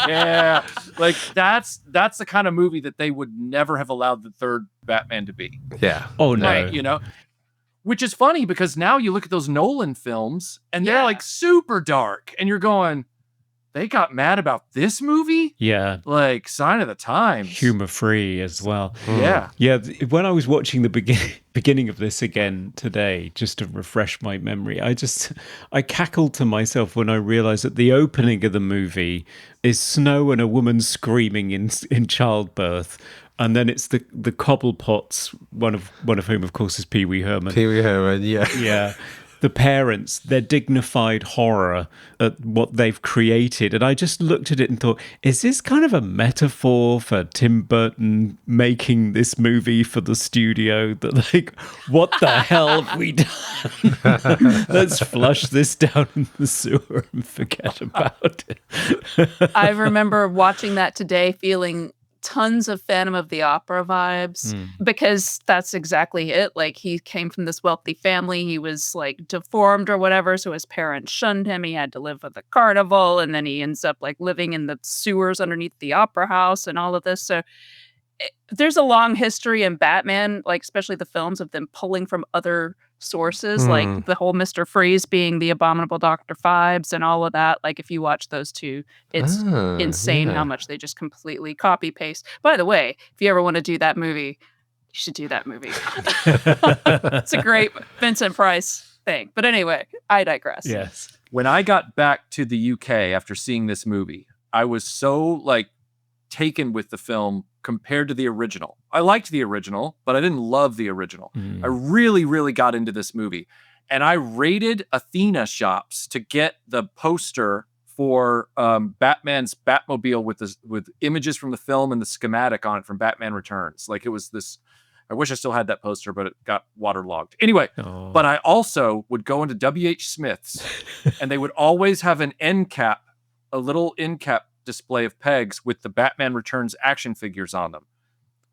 yeah. Like, that's the kind of movie that they would never have allowed the third Batman to be. Yeah. Oh, no. Right, which is funny because now you look at those Nolan films and they're like super dark. And you're going, they got mad about this movie? Yeah. Like, sign of the times. Humor free as well. Yeah. Yeah. When I was watching the beginning of this again today, just to refresh my memory, I cackled to myself when I realized that the opening of the movie is snow and a woman screaming in childbirth. And then it's the Cobblepots, one of whom, of course, is Pee Wee Herman. Pee Wee Herman, yeah. Yeah. the parents, their dignified horror at what they've created. And I just looked at it and thought, is this kind of a metaphor for Tim Burton making this movie for the studio? That, like, what the hell have we done? Let's flush this down in the sewer and forget about it. I remember watching that today feeling tons of Phantom of the Opera vibes because that's exactly it. Like, he came from this wealthy family. He was like deformed or whatever, so his parents shunned him. He had to live with a carnival, and then he ends up like living in the sewers underneath the opera house and all of this. So there's a long history in Batman, like especially the films, of them pulling from other sources, like the whole Mr. Freeze being the Abominable Dr. Phibes and all of that. Like, if you watch those two, it's insane how much they just completely copy paste. By the way, if you ever want to do that movie, you should do that movie. It's a great Vincent Price thing. But anyway, I digress. Yes. When I got back to the UK after seeing this movie, I was so like taken with the film compared to the original. I liked the original, but I didn't love the original. I really, really got into this movie. And I raided Athena shops to get the poster for Batman's Batmobile with images from the film and the schematic on it from Batman Returns. Like, it was this, I wish I still had that poster, but it got waterlogged. Anyway, but I also would go into W.H. Smith's and they would always have an end cap, a little end cap display of pegs with the Batman Returns action figures on them.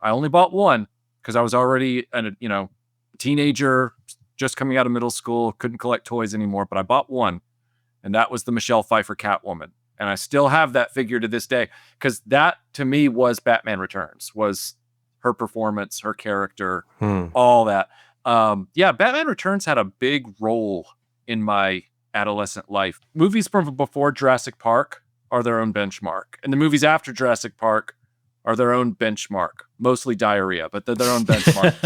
I only bought one because I was already a teenager, just coming out of middle school, couldn't collect toys anymore, but I bought one, and that was the Michelle Pfeiffer Catwoman. And I still have that figure to this day because that, to me, was Batman Returns, was her performance, her character, all that. Batman Returns had a big role in my adolescent life. Movies from before Jurassic Park are their own benchmark. And the movies after Jurassic Park are their own benchmark. Mostly diarrhea, but they're their own benchmark.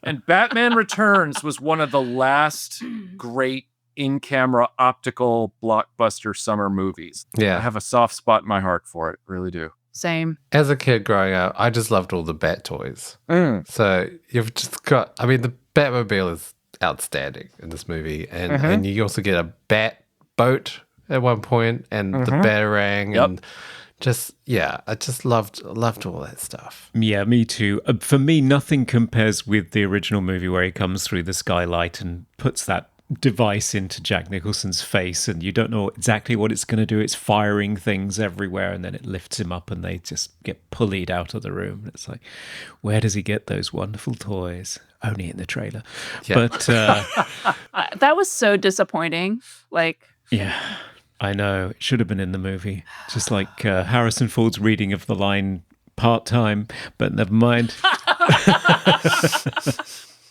And Batman Returns was one of the last great in-camera optical blockbuster summer movies. Yeah. I have a soft spot in my heart for it. Really do. Same. As a kid growing up, I just loved all the Bat toys. So you've just got, I mean, the Batmobile is outstanding in this movie. And you also get a Bat boat at one point, and the Batarang, and just, I just loved all that stuff. Yeah, me too. For me, nothing compares with the original movie where he comes through the skylight and puts that device into Jack Nicholson's face, and you don't know exactly what it's going to do. It's firing things everywhere, and then it lifts him up, and they just get pulleyed out of the room. It's like, where does he get those wonderful toys? Only in the trailer. Yeah. But that was so disappointing. Like, yeah. I know. It should have been in the movie. Just like Harrison Ford's reading of the line part-time, but never mind.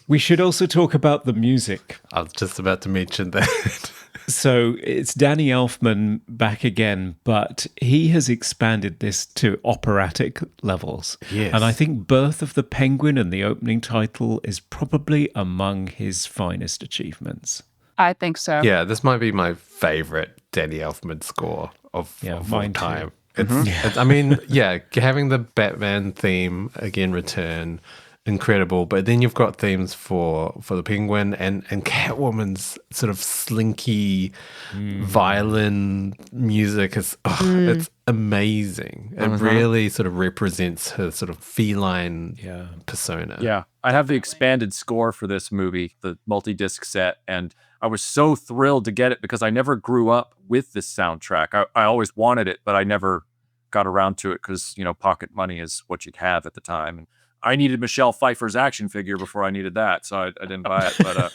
We should also talk about the music. I was just about to mention that. So it's Danny Elfman back again, but he has expanded this to operatic levels. Yes. And I think Birth of the Penguin and the opening title is probably among his finest achievements. I think so. Yeah, this might be my favorite Danny Elfman score of all time. It's, I mean, having the Batman theme again return, incredible. But then you've got themes for the Penguin and Catwoman's sort of slinky violin music is it's amazing. It really sort of represents her sort of feline persona. Yeah, I have the expanded score for this movie, the multi-disc set, and I was so thrilled to get it because I never grew up with this soundtrack. I always wanted it, but I never got around to it because, pocket money is what you'd have at the time. And I needed Michelle Pfeiffer's action figure before I needed that, so I didn't buy it. But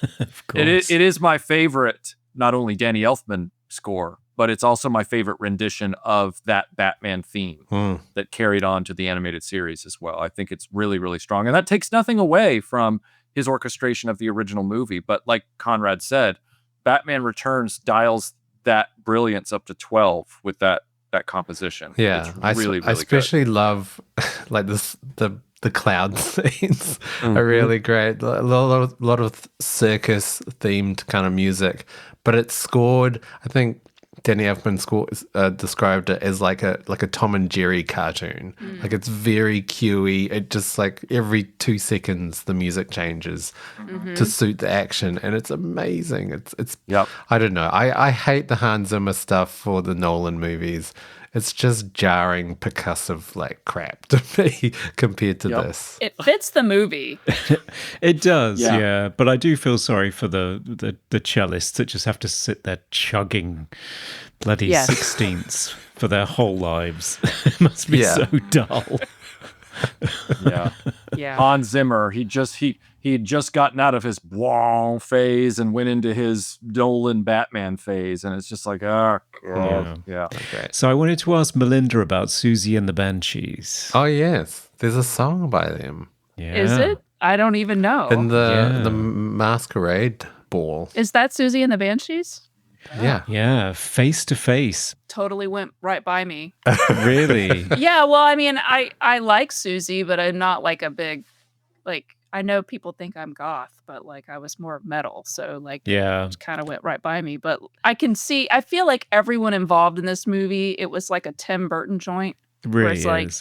it is my favorite, not only Danny Elfman score, but it's also my favorite rendition of that Batman theme that carried on to the animated series as well. I think it's really, really strong. And that takes nothing away from his orchestration of the original movie. But like Conrad said, Batman Returns dials that brilliance up to 12 with that composition. Yeah, it's really, I especially love like the cloud scenes are really great. A lot of circus themed kind of music, but it's scored, I think, Danny Elfman described it as like a Tom and Jerry cartoon. Like it's very cuey. It just like every 2 seconds the music changes to suit the action, and it's amazing. It's I don't know. I hate the Hans Zimmer stuff for the Nolan movies. It's just jarring, percussive like crap to me compared to this. It fits the movie. It does, yeah. But I do feel sorry for the cellists that just have to sit there chugging bloody sixteenths for their whole lives. It must be so dull. Yeah. Hans Zimmer, he had just gotten out of his Wong phase and went into his Nolan Batman phase, and it's just like, oh god, yeah. Okay. So I wanted to ask Melinda about Susie and the Banshees. Oh yes, there's a song by them. Yeah. Is it? I don't even know. In the Masquerade Ball. Is that Susie and the Banshees? Yeah, Face to Face. Totally went right by me. Really? Yeah, well, I mean, I like Susie, but I'm not like a big, like, I know people think I'm goth, but like I was more metal. So like, it kind of went right by me. But I feel like everyone involved in this movie, it was like a Tim Burton joint. It really where it's like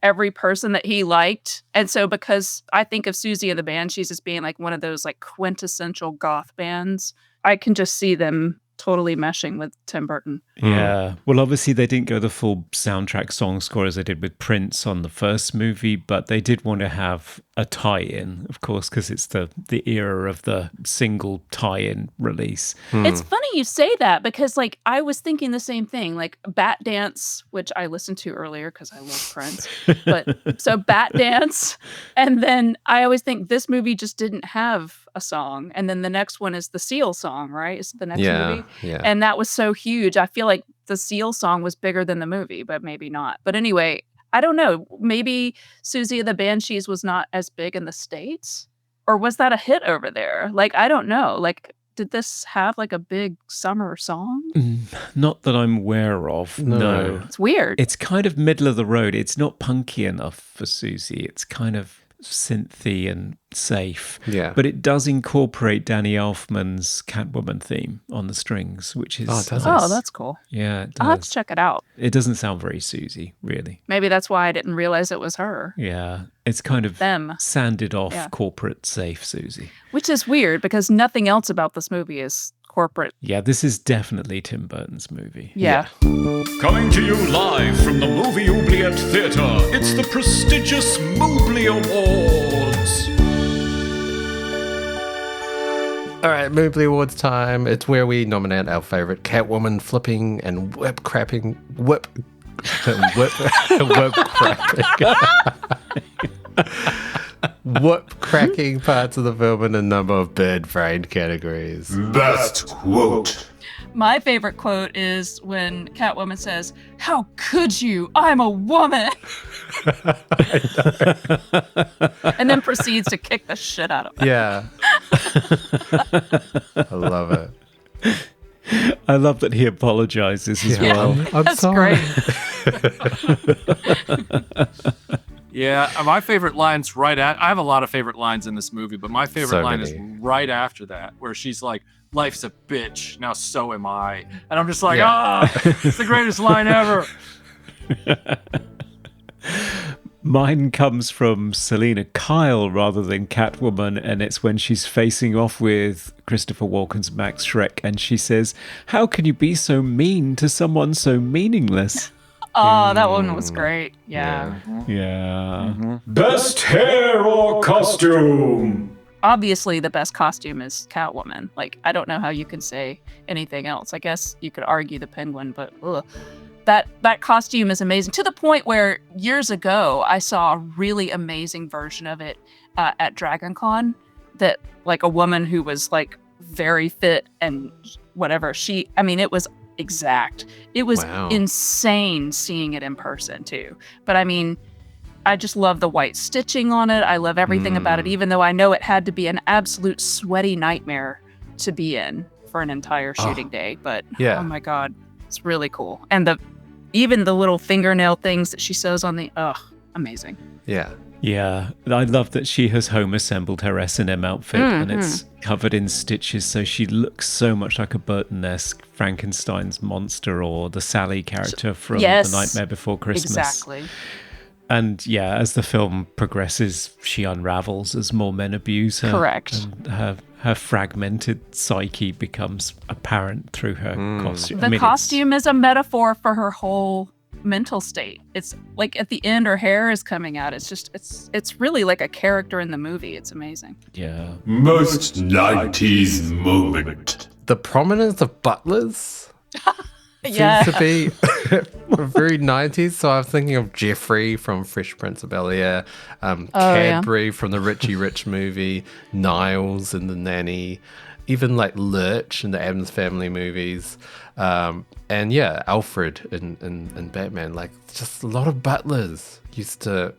every person that he liked. And so because I think of Susie and the Banshees as being like one of those like quintessential goth bands, I can just see them totally meshing with Tim Burton. Yeah. Well, obviously they didn't go the full soundtrack song score as they did with Prince on the first movie, but they did want to have a tie-in, of course, because it's the era of the single tie-in release. It's funny you say that because like I was thinking the same thing, like Bat Dance, which I listened to earlier because I love Prince. But so Bat Dance, and then I always think this movie just didn't have a song, and then the next one is the Seal song, right? Is the next movie? Yeah. And that was so huge. I feel like the Seal song was bigger than the movie, but maybe not. But anyway, I don't know. Maybe Susie and the Banshees was not as big in the States, or was that a hit over there? Like, I don't know. Like, did this have like a big summer song? Not that I'm aware of. No. It's weird. It's kind of middle of the road. It's not punky enough for Susie. It's kind of synthy and safe. Yeah. But it does incorporate Danny Elfman's Catwoman theme on the strings, which is... Oh, that's cool. Yeah, it does. I'll have to check it out. It doesn't sound very Susie, really. Maybe that's why I didn't realize it was her. Yeah. It's kind of them. Sanded off corporate safe Susie. Which is weird because nothing else about this movie is corporate. Yeah, this is definitely Tim Burton's movie. Yeah. Coming to you live from the movie Oubliette Theatre, it's the prestigious Mobley Awards. All right, Mobley Awards time. It's where we nominate our favorite Catwoman flipping and whip crapping cracking parts of the film in a number of bird-brained categories. Best quote. My favorite quote is when Catwoman says, "How could you? I'm a woman." And then proceeds to kick the shit out of it. Yeah. I love it. I love that he apologizes as well. I'm That's sorry. great. Yeah, my favorite line's I have a lot of favorite lines in this movie, but my favorite line is right after that, where she's like, "Life's a bitch, now so am I." And I'm just like, it's the greatest line ever. Mine comes from Selena Kyle rather than Catwoman, and it's when she's facing off with Christopher Walken's Max Schreck, and she says, "How can you be so mean to someone so meaningless?" Oh, that one was great. Yeah. Yeah. Best hair or costume. Obviously, the best costume is Catwoman. Like, I don't know how you can say anything else. I guess you could argue the Penguin, but that costume is amazing, to the point where years ago I saw a really amazing version of it at DragonCon, that like a woman who was like very fit and whatever, it was exact. It was insane seeing it in person too. But I mean, I just love the white stitching on it. I love everything about it, even though I know it had to be an absolute sweaty nightmare to be in for an entire shooting day. But oh my God, it's really cool. And even the little fingernail things that she sews on the, amazing. Yeah. Yeah, I love that she has home assembled her S&M outfit and it's covered in stitches, so she looks so much like a Burton-esque Frankenstein's monster or the Sally character from The Nightmare Before Christmas. Exactly. And yeah, as the film progresses, she unravels as more men abuse her. Correct. And her fragmented psyche becomes apparent through her costume. The costume is a metaphor for her whole mental state. It's like at the end her hair is coming out. It's just it's really like a character in the movie. It's amazing. Yeah. Most 90s moment. The prominence of butlers Yeah. seems to be very 90s. So I was thinking of Jeffrey from Fresh Prince of Bel-Air, Cadbury from the Richie Rich movie, Niles in The Nanny, even like Lurch in the Addams Family movies. And yeah, Alfred in Batman. Like, just a lot of butlers used to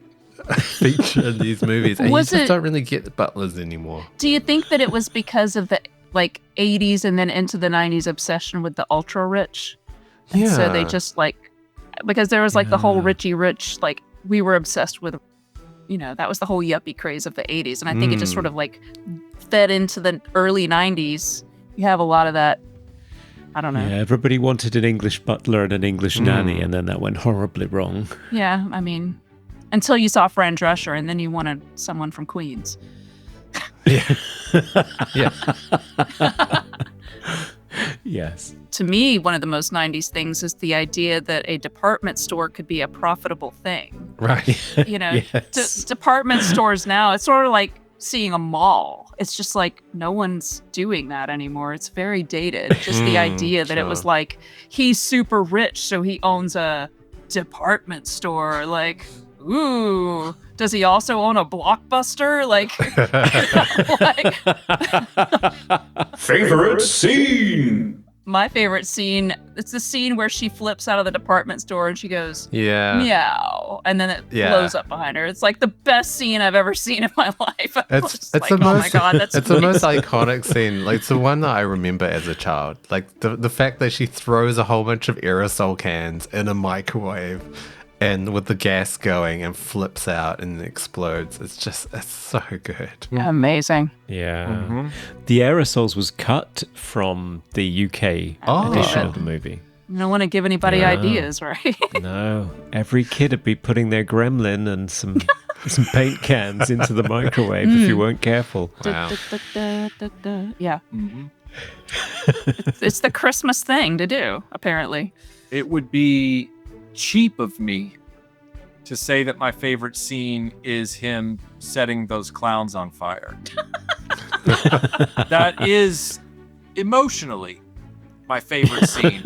feature in these movies. And you just don't really get the butlers anymore. Do you think that it was because of the like 80s and then into the 90s obsession with the ultra rich? And Yeah. so they just like, because there was like the whole Richie Rich, like we were obsessed with, you know, that was the whole yuppie craze of the 80s. And I think it just sort of like fed into the early 90s. You have a lot of that. I don't know. Yeah, everybody wanted an English butler and an English nanny, and then that went horribly wrong. Yeah, I mean, until you saw Fran Drescher and then you wanted someone from Queens. Yeah. Yeah. Yes. To me, one of the most 90s things is the idea that a department store could be a profitable thing. Right. You know, Yes. department stores now, it's sort of like seeing a mall. It's just like no one's doing that anymore. It's very dated. Just the idea that it was like he's super rich, so he owns a department store. Like, ooh, does he also own a Blockbuster? Like, Favorite scene. my favorite scene, it's the scene where she flips out of the department store and she goes, Yeah. meow, and then it Yeah. blows up behind her. It's like the best scene I've ever seen in my life. I was just like, the oh most, my god, that's it's the most amazing. iconic scene. Like, it's the one that I remember as a child. Like the fact that she throws a whole bunch of aerosol cans in a microwave and with the gas going and flips out and explodes. It's so good. Amazing. Yeah. The aerosols was cut from the UK edition of the movie. You don't want to give anybody ideas, right? No, every kid would be putting their gremlin and some paint cans into the microwave if you weren't careful. Wow. Yeah. It's the Christmas thing to do, apparently. It would be cheap of me to say that my favorite scene is him setting those clowns on fire. That is emotionally my favorite scene.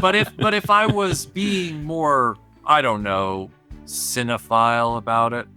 But if I was being more, I don't know, cinephile about it,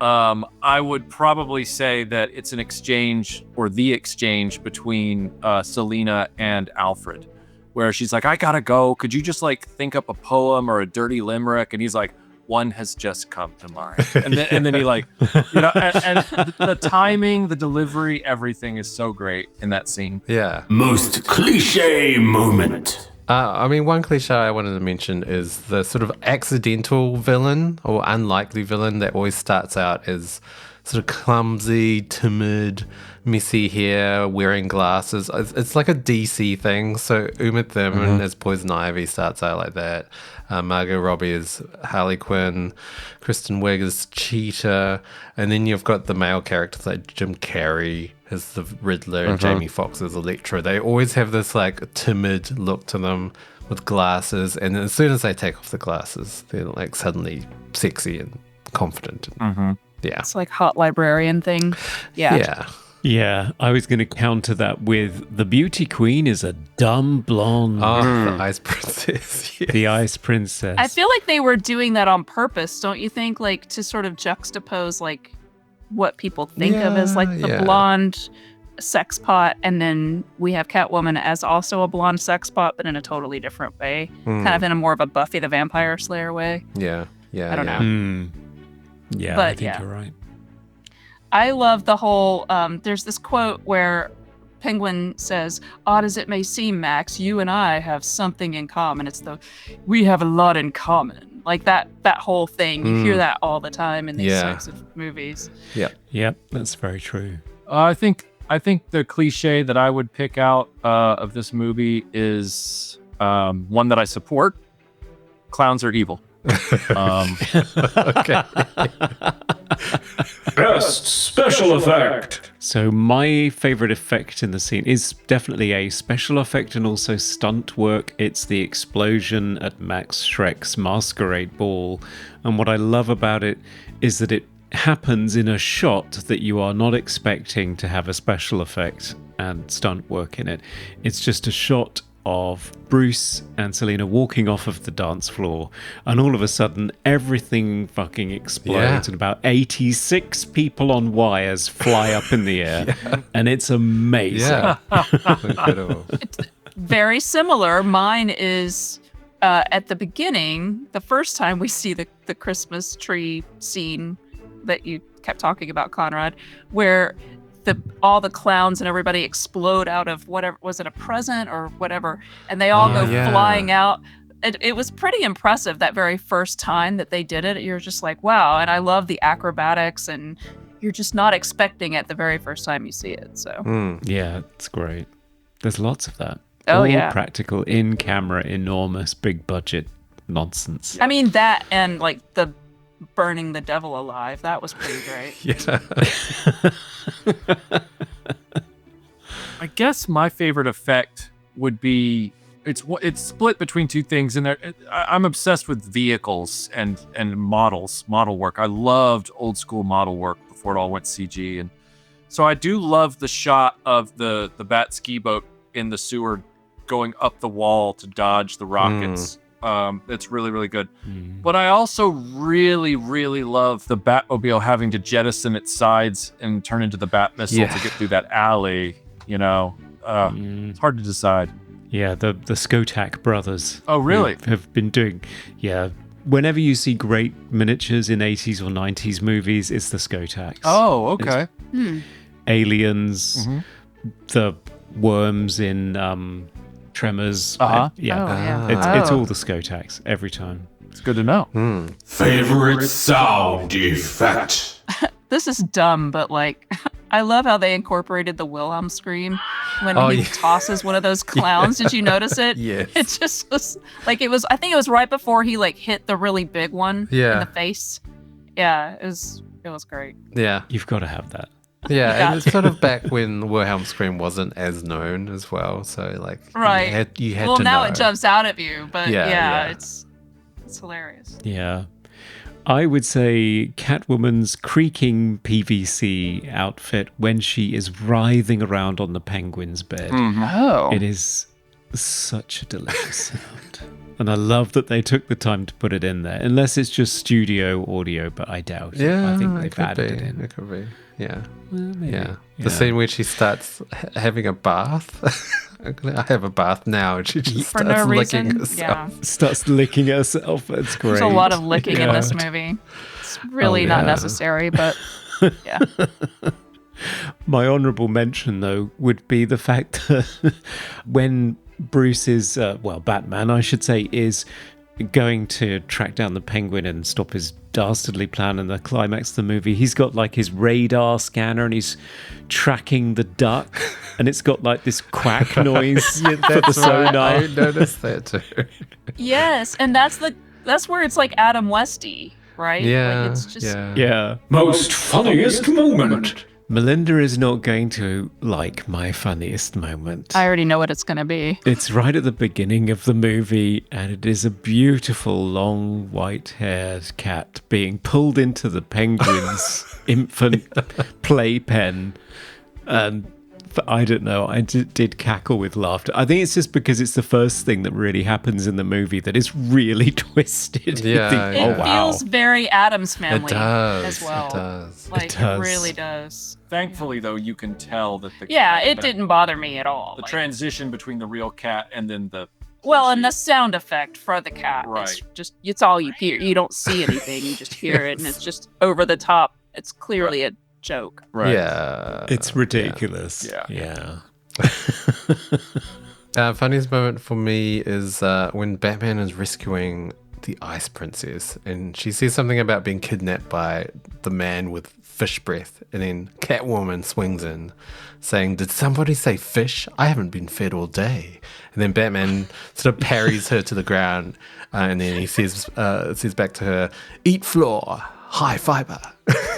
I would probably say that it's an exchange, or the exchange between Selena and Alfred, where she's like, I gotta go. Could you just like think up a poem or a dirty limerick? And he's like, one has just come to mind. And then he like, you know, and the timing, the delivery, everything is so great in that scene. Yeah. Most cliche moment. I mean, one cliche I wanted to mention is the sort of accidental villain or unlikely villain that always starts out as sort of clumsy, timid, messy hair, wearing glasses. It's like a DC thing. So Uma Thurman as Poison Ivy starts out like that. Margot Robbie is Harley Quinn. Kristen Wiig is Cheetah. And then you've got the male characters like Jim Carrey as the Riddler and Jamie Foxx as Electro. They always have this like timid look to them with glasses. And as soon as they take off the glasses, they're like suddenly sexy and confident. Yeah. It's like hot librarian thing. Yeah. Yeah. Yeah, I was going to counter that with the beauty queen is a dumb blonde. Oh, the Ice Princess. Yes. The ice princess. I feel like they were doing that on purpose, don't you think? Like to sort of juxtapose like what people think of as like the blonde sex pot, and then we have Catwoman as also a blonde sex pot, but in a totally different way, kind of in a more of a Buffy the Vampire Slayer way. Yeah. Yeah. I don't know. Yeah, But I think yeah. you're right. I love the whole, there's this quote where Penguin says, odd as it may seem, Max, you and I have something in common. It's we have a lot in common. Like that whole thing. You hear that all the time in these types of movies. Yep, that's very true. I think the cliche that I would pick out of this movie is one that I support. Clowns are evil. Okay. Best special effect. So my favorite effect in the scene is definitely a special effect and also stunt work. It's the explosion at Max Schreck's masquerade ball. And what I love about it is that it happens in a shot that you are not expecting to have a special effect and stunt work in it. It's just a shot of Bruce and Selena walking off of the dance floor, and all of a sudden everything fucking explodes and about 86 people on wires fly up in the air and it's amazing. Incredible. It's very similar. Mine is at the beginning, the first time we see the Christmas tree scene that you kept talking about, Conrad, where all the clowns and everybody explode out of whatever, was it a present or whatever, and they all go flying out. It was pretty impressive that very first time that they did it. You're just like, wow. And I love the acrobatics, and you're just not expecting it the very first time you see it. So Yeah, it's great. There's lots of that. Oh, all yeah. practical, in camera, enormous, big budget nonsense. I mean, that and like the burning the devil alive, that was pretty great. I guess my favorite effect would be it's split between two things. And I'm obsessed with vehicles and model work. I loved old school model work before it all went CG, and so I do love the shot of the Bat ski boat in the sewer going up the wall to dodge the rockets. It's really, really good. But I also really, really love the Batmobile having to jettison its sides and turn into the Bat missile to get through that alley. You know, it's hard to decide. Yeah, the Skotak brothers. Oh, really? Have been doing, whenever you see great miniatures in 80s or 90s movies, it's the Skotaks. Oh, okay. Aliens, the worms in Tremors. It's all the Skotaks every time. It's good to know. Favorite sound effect. This is dumb, but like, I love how they incorporated the Wilhelm scream when he tosses one of those clowns. Did you notice it? Yes. It just was like, I think it was right before he like hit the really big one in the face. Yeah, it was great. Yeah. You've got to have that. Yeah, and it's sort of back when Wilhelm scream wasn't as known as well. So like, you had well, to now know. it jumps out at you, but Yeah. it's hilarious. Yeah. I would say Catwoman's creaking PVC outfit when she is writhing around on the penguin's bed. Oh. It is such a delicious sound. And I love that they took the time to put it in there. Unless it's just studio audio, but I doubt it. Yeah, I think it they've could added be. it in. It could be. Yeah. Well, maybe. Yeah. The scene where she starts having a bath. I have a bath now, and she just For starts no licking reason. herself. Starts licking herself. It's great. There's a lot of licking in this movie. It's really not necessary, but yeah. My honourable mention, though, would be the fact that when Bruce is, Batman, I should say, is going to track down the Penguin and stop his dastardly plan in the climax of the movie, he's got like his radar scanner and he's tracking the duck, and it's got like this quack noise for the sonar. I noticed that too. Yes, and that's where it's like Adam Westy, right? Yeah. Like it's just Yeah. Most funniest moment. Melinda is not going to like my funniest moment. I already know what it's gonna be. It's right at the beginning of the movie, and it is a beautiful, long, white-haired cat being pulled into the penguin's infant playpen. And I don't know, I did cackle with laughter. I think it's just because it's the first thing that really happens in the movie that is really twisted. You Yeah, think, It oh, wow. feels very Addams Family It does. as well. It does. Like It does. really does. Thankfully, though, you can tell that It didn't bother me at all. The Like, transition between the real cat and then the well, and the sound effect for the cat, Right. it's all you hear. You don't see anything, you just hear it, and it's just over the top. It's clearly a joke. right. Yeah. It's ridiculous. Yeah. Funniest moment for me is when Batman is rescuing the Ice Princess, and she says something about being kidnapped by the man with fish breath, and then Catwoman swings in, saying, "Did somebody say fish? I haven't been fed all day." And then Batman sort of parries her to the ground, and then he says back to her, "Eat floor, high fiber."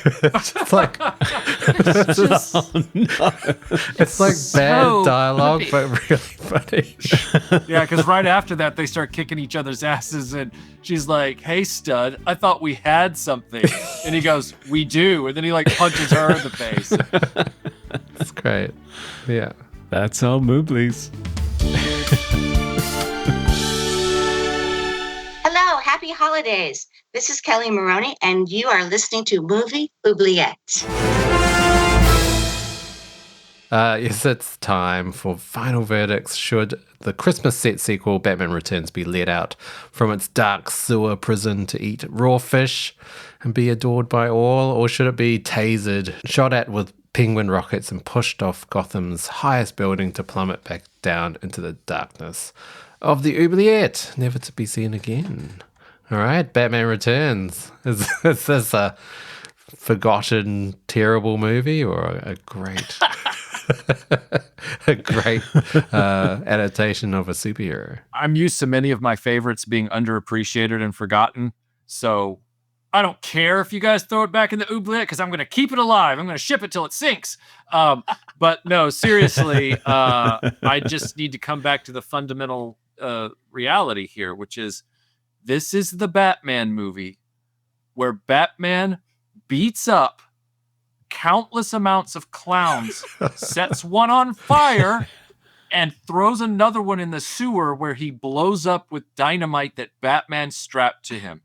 It's just like it's like bad dialogue, but really funny. Yeah, because right after that, they start kicking each other's asses, and she's like, "Hey, stud, I thought we had something," and he goes, "We do," and then he like punches her in the face. It's great. Yeah, That's our Mooblies. Hello, happy holidays. This is Kelly Maroney, and you are listening to Movie Oubliette. Yes, it's time for final verdicts. Should the Christmas set sequel, Batman Returns, be let out from its dark sewer prison to eat raw fish and be adored by all, or should it be tasered, shot at with penguin rockets and pushed off Gotham's highest building to plummet back down into the darkness of the oubliette, never to be seen again? All right, Batman Returns. Is this a forgotten, terrible movie, or a great, adaptation of a superhero? I'm used to many of my favorites being underappreciated and forgotten, so I don't care if you guys throw it back in the oubliette because I'm going to keep it alive. I'm going to ship it till it sinks. But no, seriously, I just need to come back to the fundamental reality here, which is this is the Batman movie where Batman beats up countless amounts of clowns, sets one on fire, and throws another one in the sewer where he blows up with dynamite that Batman strapped to him.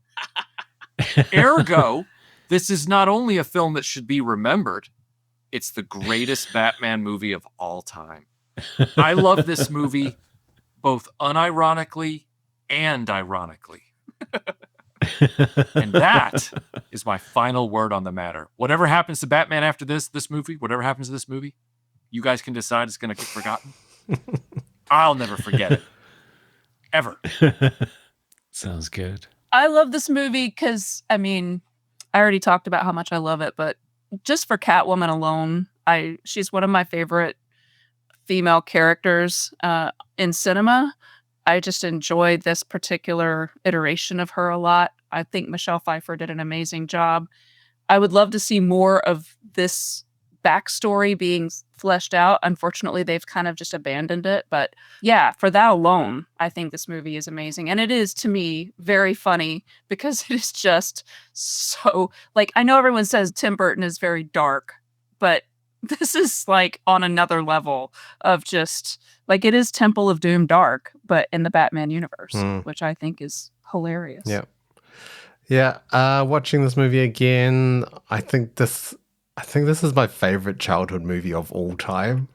Ergo, this is not only a film that should be remembered, it's the greatest Batman movie of all time. I love this movie both unironically and ironically. And that is my final word on the matter. Whatever happens to Batman after this movie, whatever happens to this movie, you guys can decide it's going to get forgotten. I'll never forget it. Ever. Sounds good. I love this movie because, I mean, I already talked about how much I love it, but just for Catwoman alone, she's one of my favorite female characters in cinema. I just enjoyed this particular iteration of her a lot. I think Michelle Pfeiffer did an amazing job. I would love to see more of this backstory being fleshed out. Unfortunately, they've kind of just abandoned it. But yeah, for that alone, I think this movie is amazing. And it is, to me, very funny because it is just so, like, I know everyone says Tim Burton is very dark, but this is like on another level of just like, it is Temple of Doom dark, but in the Batman universe, which I think is hilarious. Yeah. Yeah. Watching this movie again, I think this is my favorite childhood movie of all time.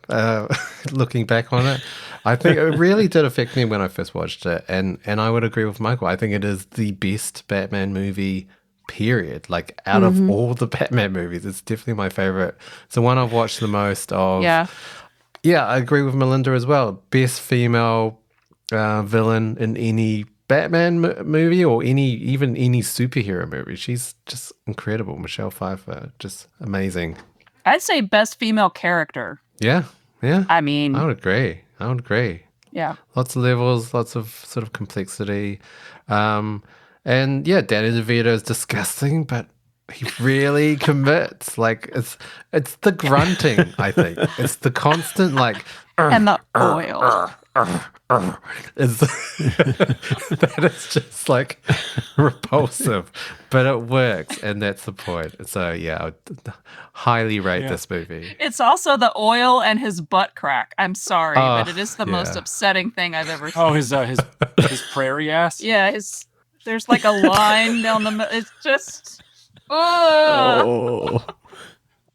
Looking back on it, I think it really did affect me when I first watched it. And I would agree with Michael. I think it is the best Batman movie, period. Like, out of all the Batman movies, it's definitely my favorite. It's the one I've watched the most of. Yeah, I agree with Melinda as well. Best female villain in any Batman movie, or even any superhero movie. She's just incredible. Michelle Pfeiffer, just amazing. I'd say best female character. Yeah. I mean, I would agree. Yeah. Lots of levels, lots of sort of complexity. And yeah, Danny DeVito is disgusting, but he really commits. Like, it's the grunting, I think. It's the constant, like... and the oil. That is just, like, repulsive. But it works, and that's the point. So, yeah, I would highly rate this movie. It's also the oil and his butt crack. I'm sorry, but it is the most upsetting thing I've ever seen. Oh, his prairie ass? Yeah, there's like a line down the... It's just... Oh.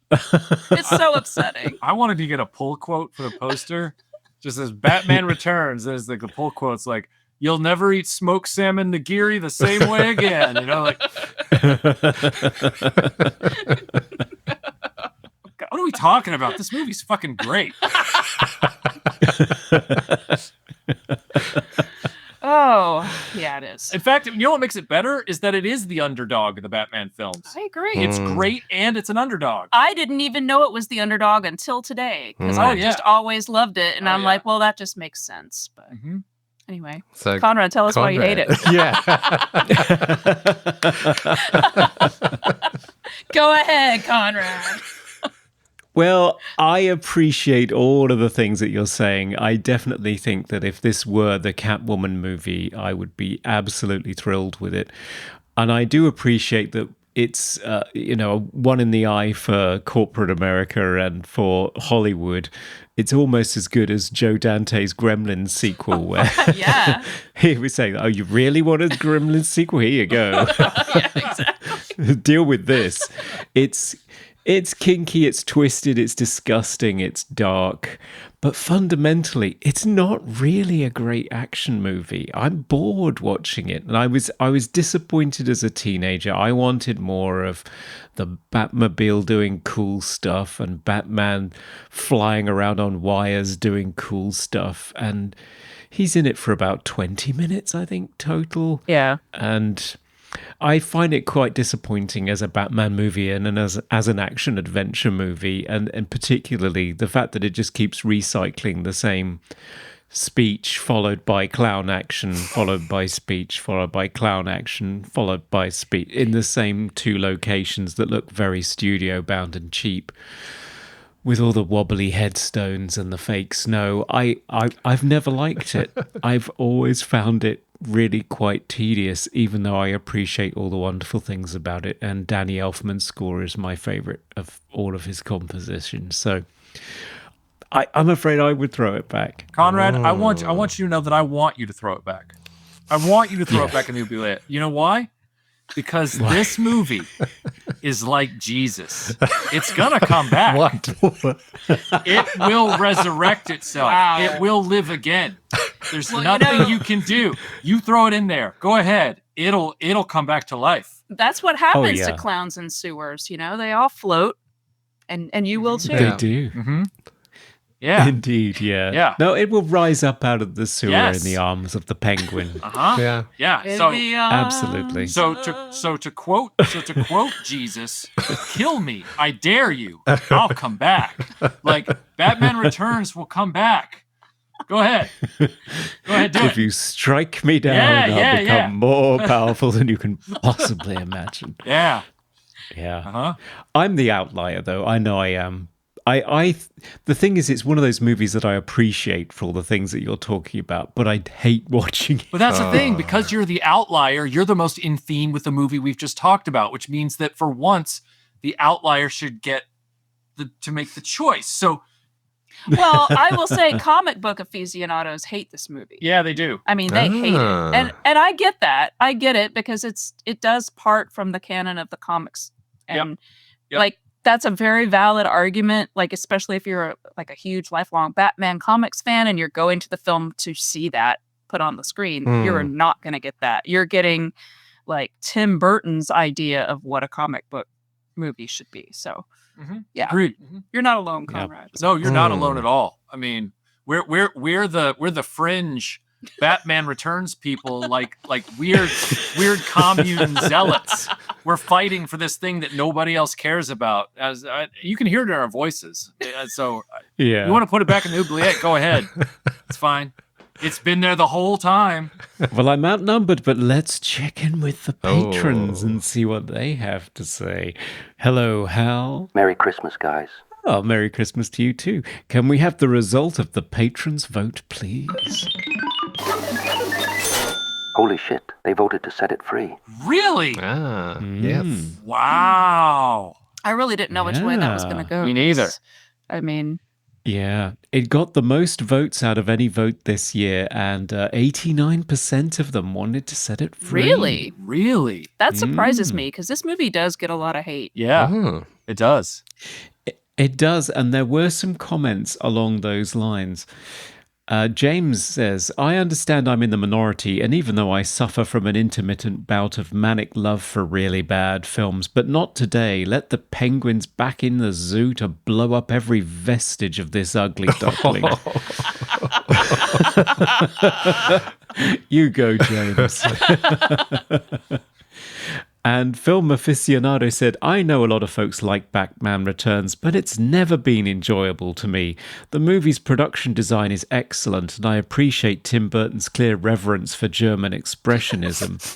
It's so upsetting. I wanted to get a pull quote for the poster. Just as Batman Returns, there's like the pull quote's like, "You'll never eat smoked salmon nigiri the same way again." You know, like, God, what are we talking about? This movie's fucking great. Oh Oh, yeah, it is. In fact, you know what makes it better is that it is the underdog in the Batman films. I agree. It's great and it's an underdog. I didn't even know it was the underdog until today because I just always loved it. And I'm like, well, that just makes sense. But anyway, So, Conrad, tell us why you hate it. Yeah. Go ahead, Conrad. Well, I appreciate all of the things that you're saying. I definitely think that if this were the Catwoman movie, I would be absolutely thrilled with it. And I do appreciate that it's, a one in the eye for corporate America and for Hollywood. It's almost as good as Joe Dante's Gremlins sequel, where Yeah. he was saying, "Oh, you really want a Gremlins sequel? Here you go. Yeah, exactly. Deal with this." It's kinky, it's twisted, it's disgusting, it's dark, but fundamentally, it's not really a great action movie. I'm bored watching it, and I was disappointed as a teenager. I wanted more of the Batmobile doing cool stuff and Batman flying around on wires doing cool stuff, and he's in it for about 20 minutes, I think, total. Yeah. And I find it quite disappointing as a Batman movie and as an action adventure movie, and particularly the fact that it just keeps recycling the same speech followed by clown action, followed by speech, followed by clown action, followed by speech in the same two locations that look very studio bound and cheap, with all the wobbly headstones and the fake snow. I've never liked it. I've always found it really quite tedious, even though I appreciate all the wonderful things about it. And Danny Elfman's score is my favorite of all of his compositions. So I'm afraid I would throw it back. Conrad, I want you to know that I want you to throw it back. I want you to throw it back in the Oubliette. You know why? Because this movie is like Jesus. It's going to come back. What? It will resurrect itself. Wow. It will live again. There's nothing you can do. You throw it in there. Go ahead. It'll come back to life. That's what happens yeah. to clowns in sewers. They all float, and you will too. They do. Mm-hmm. Yeah. Indeed, yeah. Yeah. No, it will rise up out of the sewer Yes. in the arms of the penguin. Uh-huh. Yeah. Yeah. In So the arms Absolutely. to quote Jesus, kill me. I dare you. I'll come back. Like Batman Returns will come back. Go ahead. Go ahead, do If it. you strike me down, I'll become more powerful than you can possibly imagine. Yeah. Yeah. Uh-huh. I'm the outlier, though. I know I am. The thing is, it's one of those movies that I appreciate for all the things that you're talking about, but I hate watching it. But that's the thing, because you're the outlier, you're the most in theme with the movie we've just talked about, which means that for once, the outlier should get to make the choice. So, Well, I will say comic book aficionados hate this movie. yeah, they do. I mean, they hate it. And I get that. I get it because it does part from the canon of the comics. And Yep. like that's a very valid argument, like especially if you're a huge lifelong Batman comics fan and you're going to the film to see that put on the screen. You're not going to get that. You're getting like Tim Burton's idea of what a comic book movie should be. So, yeah. Agreed. You're not alone, Conrad. No, you're not alone at all. I mean, we're the fringe Batman Returns people, like weird commune zealots. We're fighting for this thing that nobody else cares about. As you can hear it in our voices. So, Yeah. you want to put it back in the Oubliette? Go ahead. It's fine. It's been there the whole time. Well, I'm outnumbered, but let's check in with the patrons and see what they have to say. Hello, Hal. Merry Christmas, guys. Oh, Merry Christmas to you too. Can we have the result of the patrons' vote, please? Holy shit, they voted to set it free. Really? Yes. Wow. I really didn't know which way that was going to go. Me neither. I mean, Yeah, it got the most votes out of any vote this year, and 89% of them wanted to set it free. Really? that surprises me because this movie does get a lot of hate. Yeah. It does. It does, and there were some comments along those lines. James says, I understand I'm in the minority, and even though I suffer from an intermittent bout of manic love for really bad films, but not today. Let the penguins back in the zoo to blow up every vestige of this ugly duckling. You go, James. And Film Aficionado said, I know a lot of folks like Batman Returns, but it's never been enjoyable to me. The movie's production design is excellent, and I appreciate Tim Burton's clear reverence for German expressionism.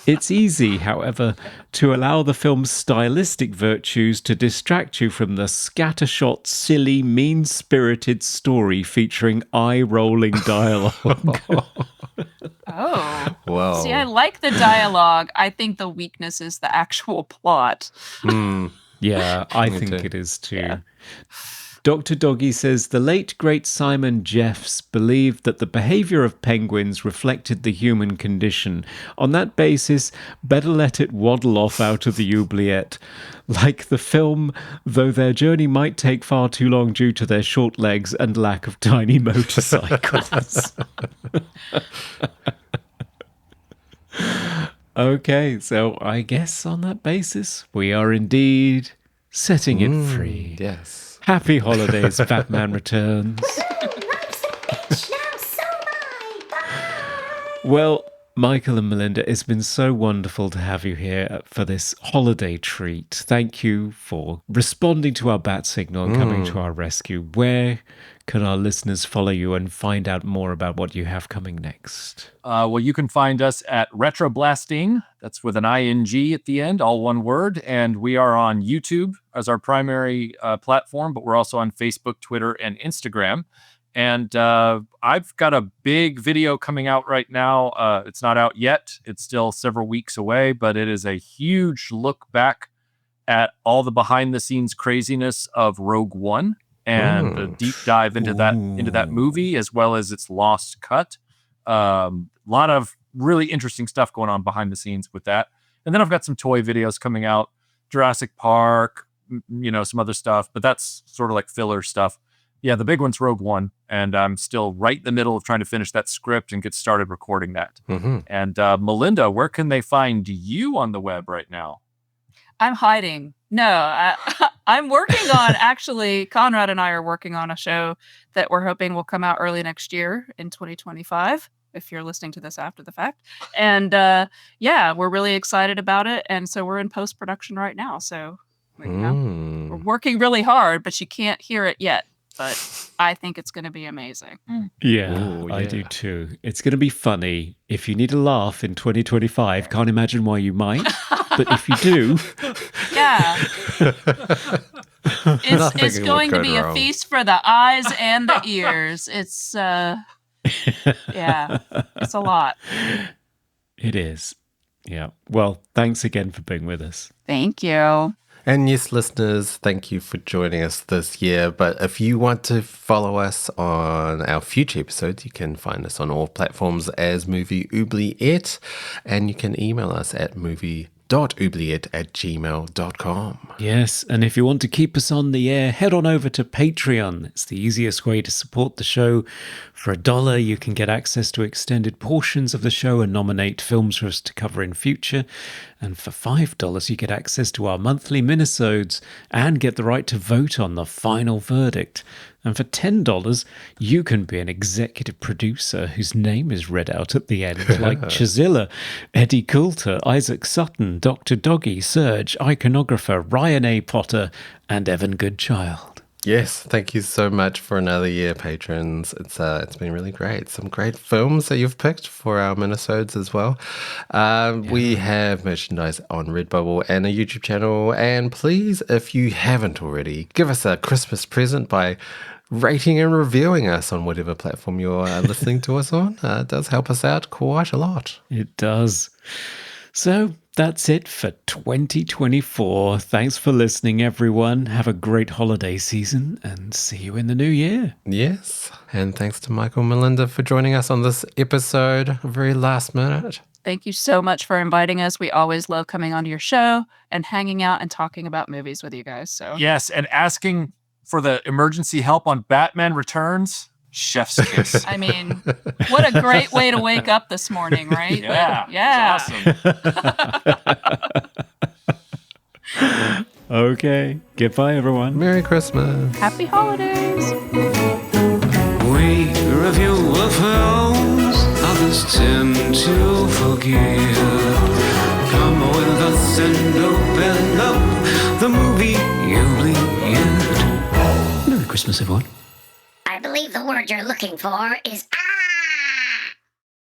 It's easy, however, to allow the film's stylistic virtues to distract you from the scattershot, silly, mean-spirited story featuring eye-rolling dialogue. Oh. Wow. See, I like the dialogue. I think the weakness is the actual plot. Yeah, I think it is too. Yeah. Dr. Doggy says, the late, great Simon Jeffs believed that the behavior of penguins reflected the human condition. On that basis, better let it waddle off out of the oubliette. Like the film, though their journey might take far too long due to their short legs and lack of tiny motorcycles. Okay, so I guess on that basis, we are indeed setting it free. Yes. Happy holidays, Batman Returns. Well, Michael and Melinda, it's been so wonderful to have you here for this holiday treat. Thank you for responding to our bat signal and coming to our rescue. Where can our listeners follow you and find out more about what you have coming next? Well, you can find us at Retroblasting. That's with an ING at the end, all one word. And we are on YouTube as our primary platform, but we're also on Facebook, Twitter, and Instagram. And I've got a big video coming out right now. It's not out yet. It's still several weeks away, but it is a huge look back at all the behind-the-scenes craziness of Rogue One and a deep dive into that movie, as well as its lost cut. A lot of really interesting stuff going on behind the scenes with that. And then I've got some toy videos coming out, Jurassic Park, some other stuff, but that's sort of like filler stuff. Yeah, the big one's Rogue One, and I'm still right in the middle of trying to finish that script and get started recording that. And Melinda, where can they find you on the web right now? I'm hiding. No, I'm working on, actually, Conrad and I are working on a show that we're hoping will come out early next year in 2025, if you're listening to this after the fact. And yeah, we're really excited about it. And so we're in post-production right now. So we're working really hard, but you can't hear it yet. But I think it's going to be amazing. Yeah, I do too. It's going to be funny. If you need a laugh in 2025, can't imagine why you might. But if you do... Yeah. It's going to be a feast for the eyes and the ears. It's, yeah, it's a lot. It is. Yeah. Well, thanks again for being with us. Thank you. And yes, listeners, thank you for joining us this year. But if you want to follow us on our future episodes, you can find us on all platforms as Movie Oubliette, and you can email us at movie.oubliette@gmail.com. Yes, and if you want to keep us on the air, head on over to Patreon. It's the easiest way to support the show. For $1, you can get access to extended portions of the show and nominate films for us to cover in future. And for $5, you get access to our monthly minisodes and get the right to vote on the final verdict. And for $10, you can be an executive producer whose name is read out at the end, like Chazilla, Eddie Coulter, Isaac Sutton, Dr. Doggy, Serge, Iconographer, Ryan A. Potter, and Evan Goodchild. Yes, thank you so much for another year, patrons. It's been really great. Some great films that you've picked for our minisodes as well. We have merchandise on Redbubble and a YouTube channel. And please, if you haven't already, give us a Christmas present by rating and reviewing us on whatever platform you're listening to us on. It does help us out quite a lot. It does. So that's it for 2024. Thanks for listening, everyone. Have a great holiday season and see you in the new year. Yes. And thanks to Michael and Melinda for joining us on this episode, very last minute. Thank you so much for inviting us. We always love coming onto your show and hanging out and talking about movies with you guys. So yes, and asking for the emergency help on Batman Returns. Chef's kiss. I mean, what a great way to wake up this morning, right? Yeah. Awesome. Okay. Goodbye, everyone. Merry Christmas. Happy holidays. We a few of films others tend to forget. Come with us and open up the movie Oubliette. Merry Christmas, everyone. I believe the word you're looking for is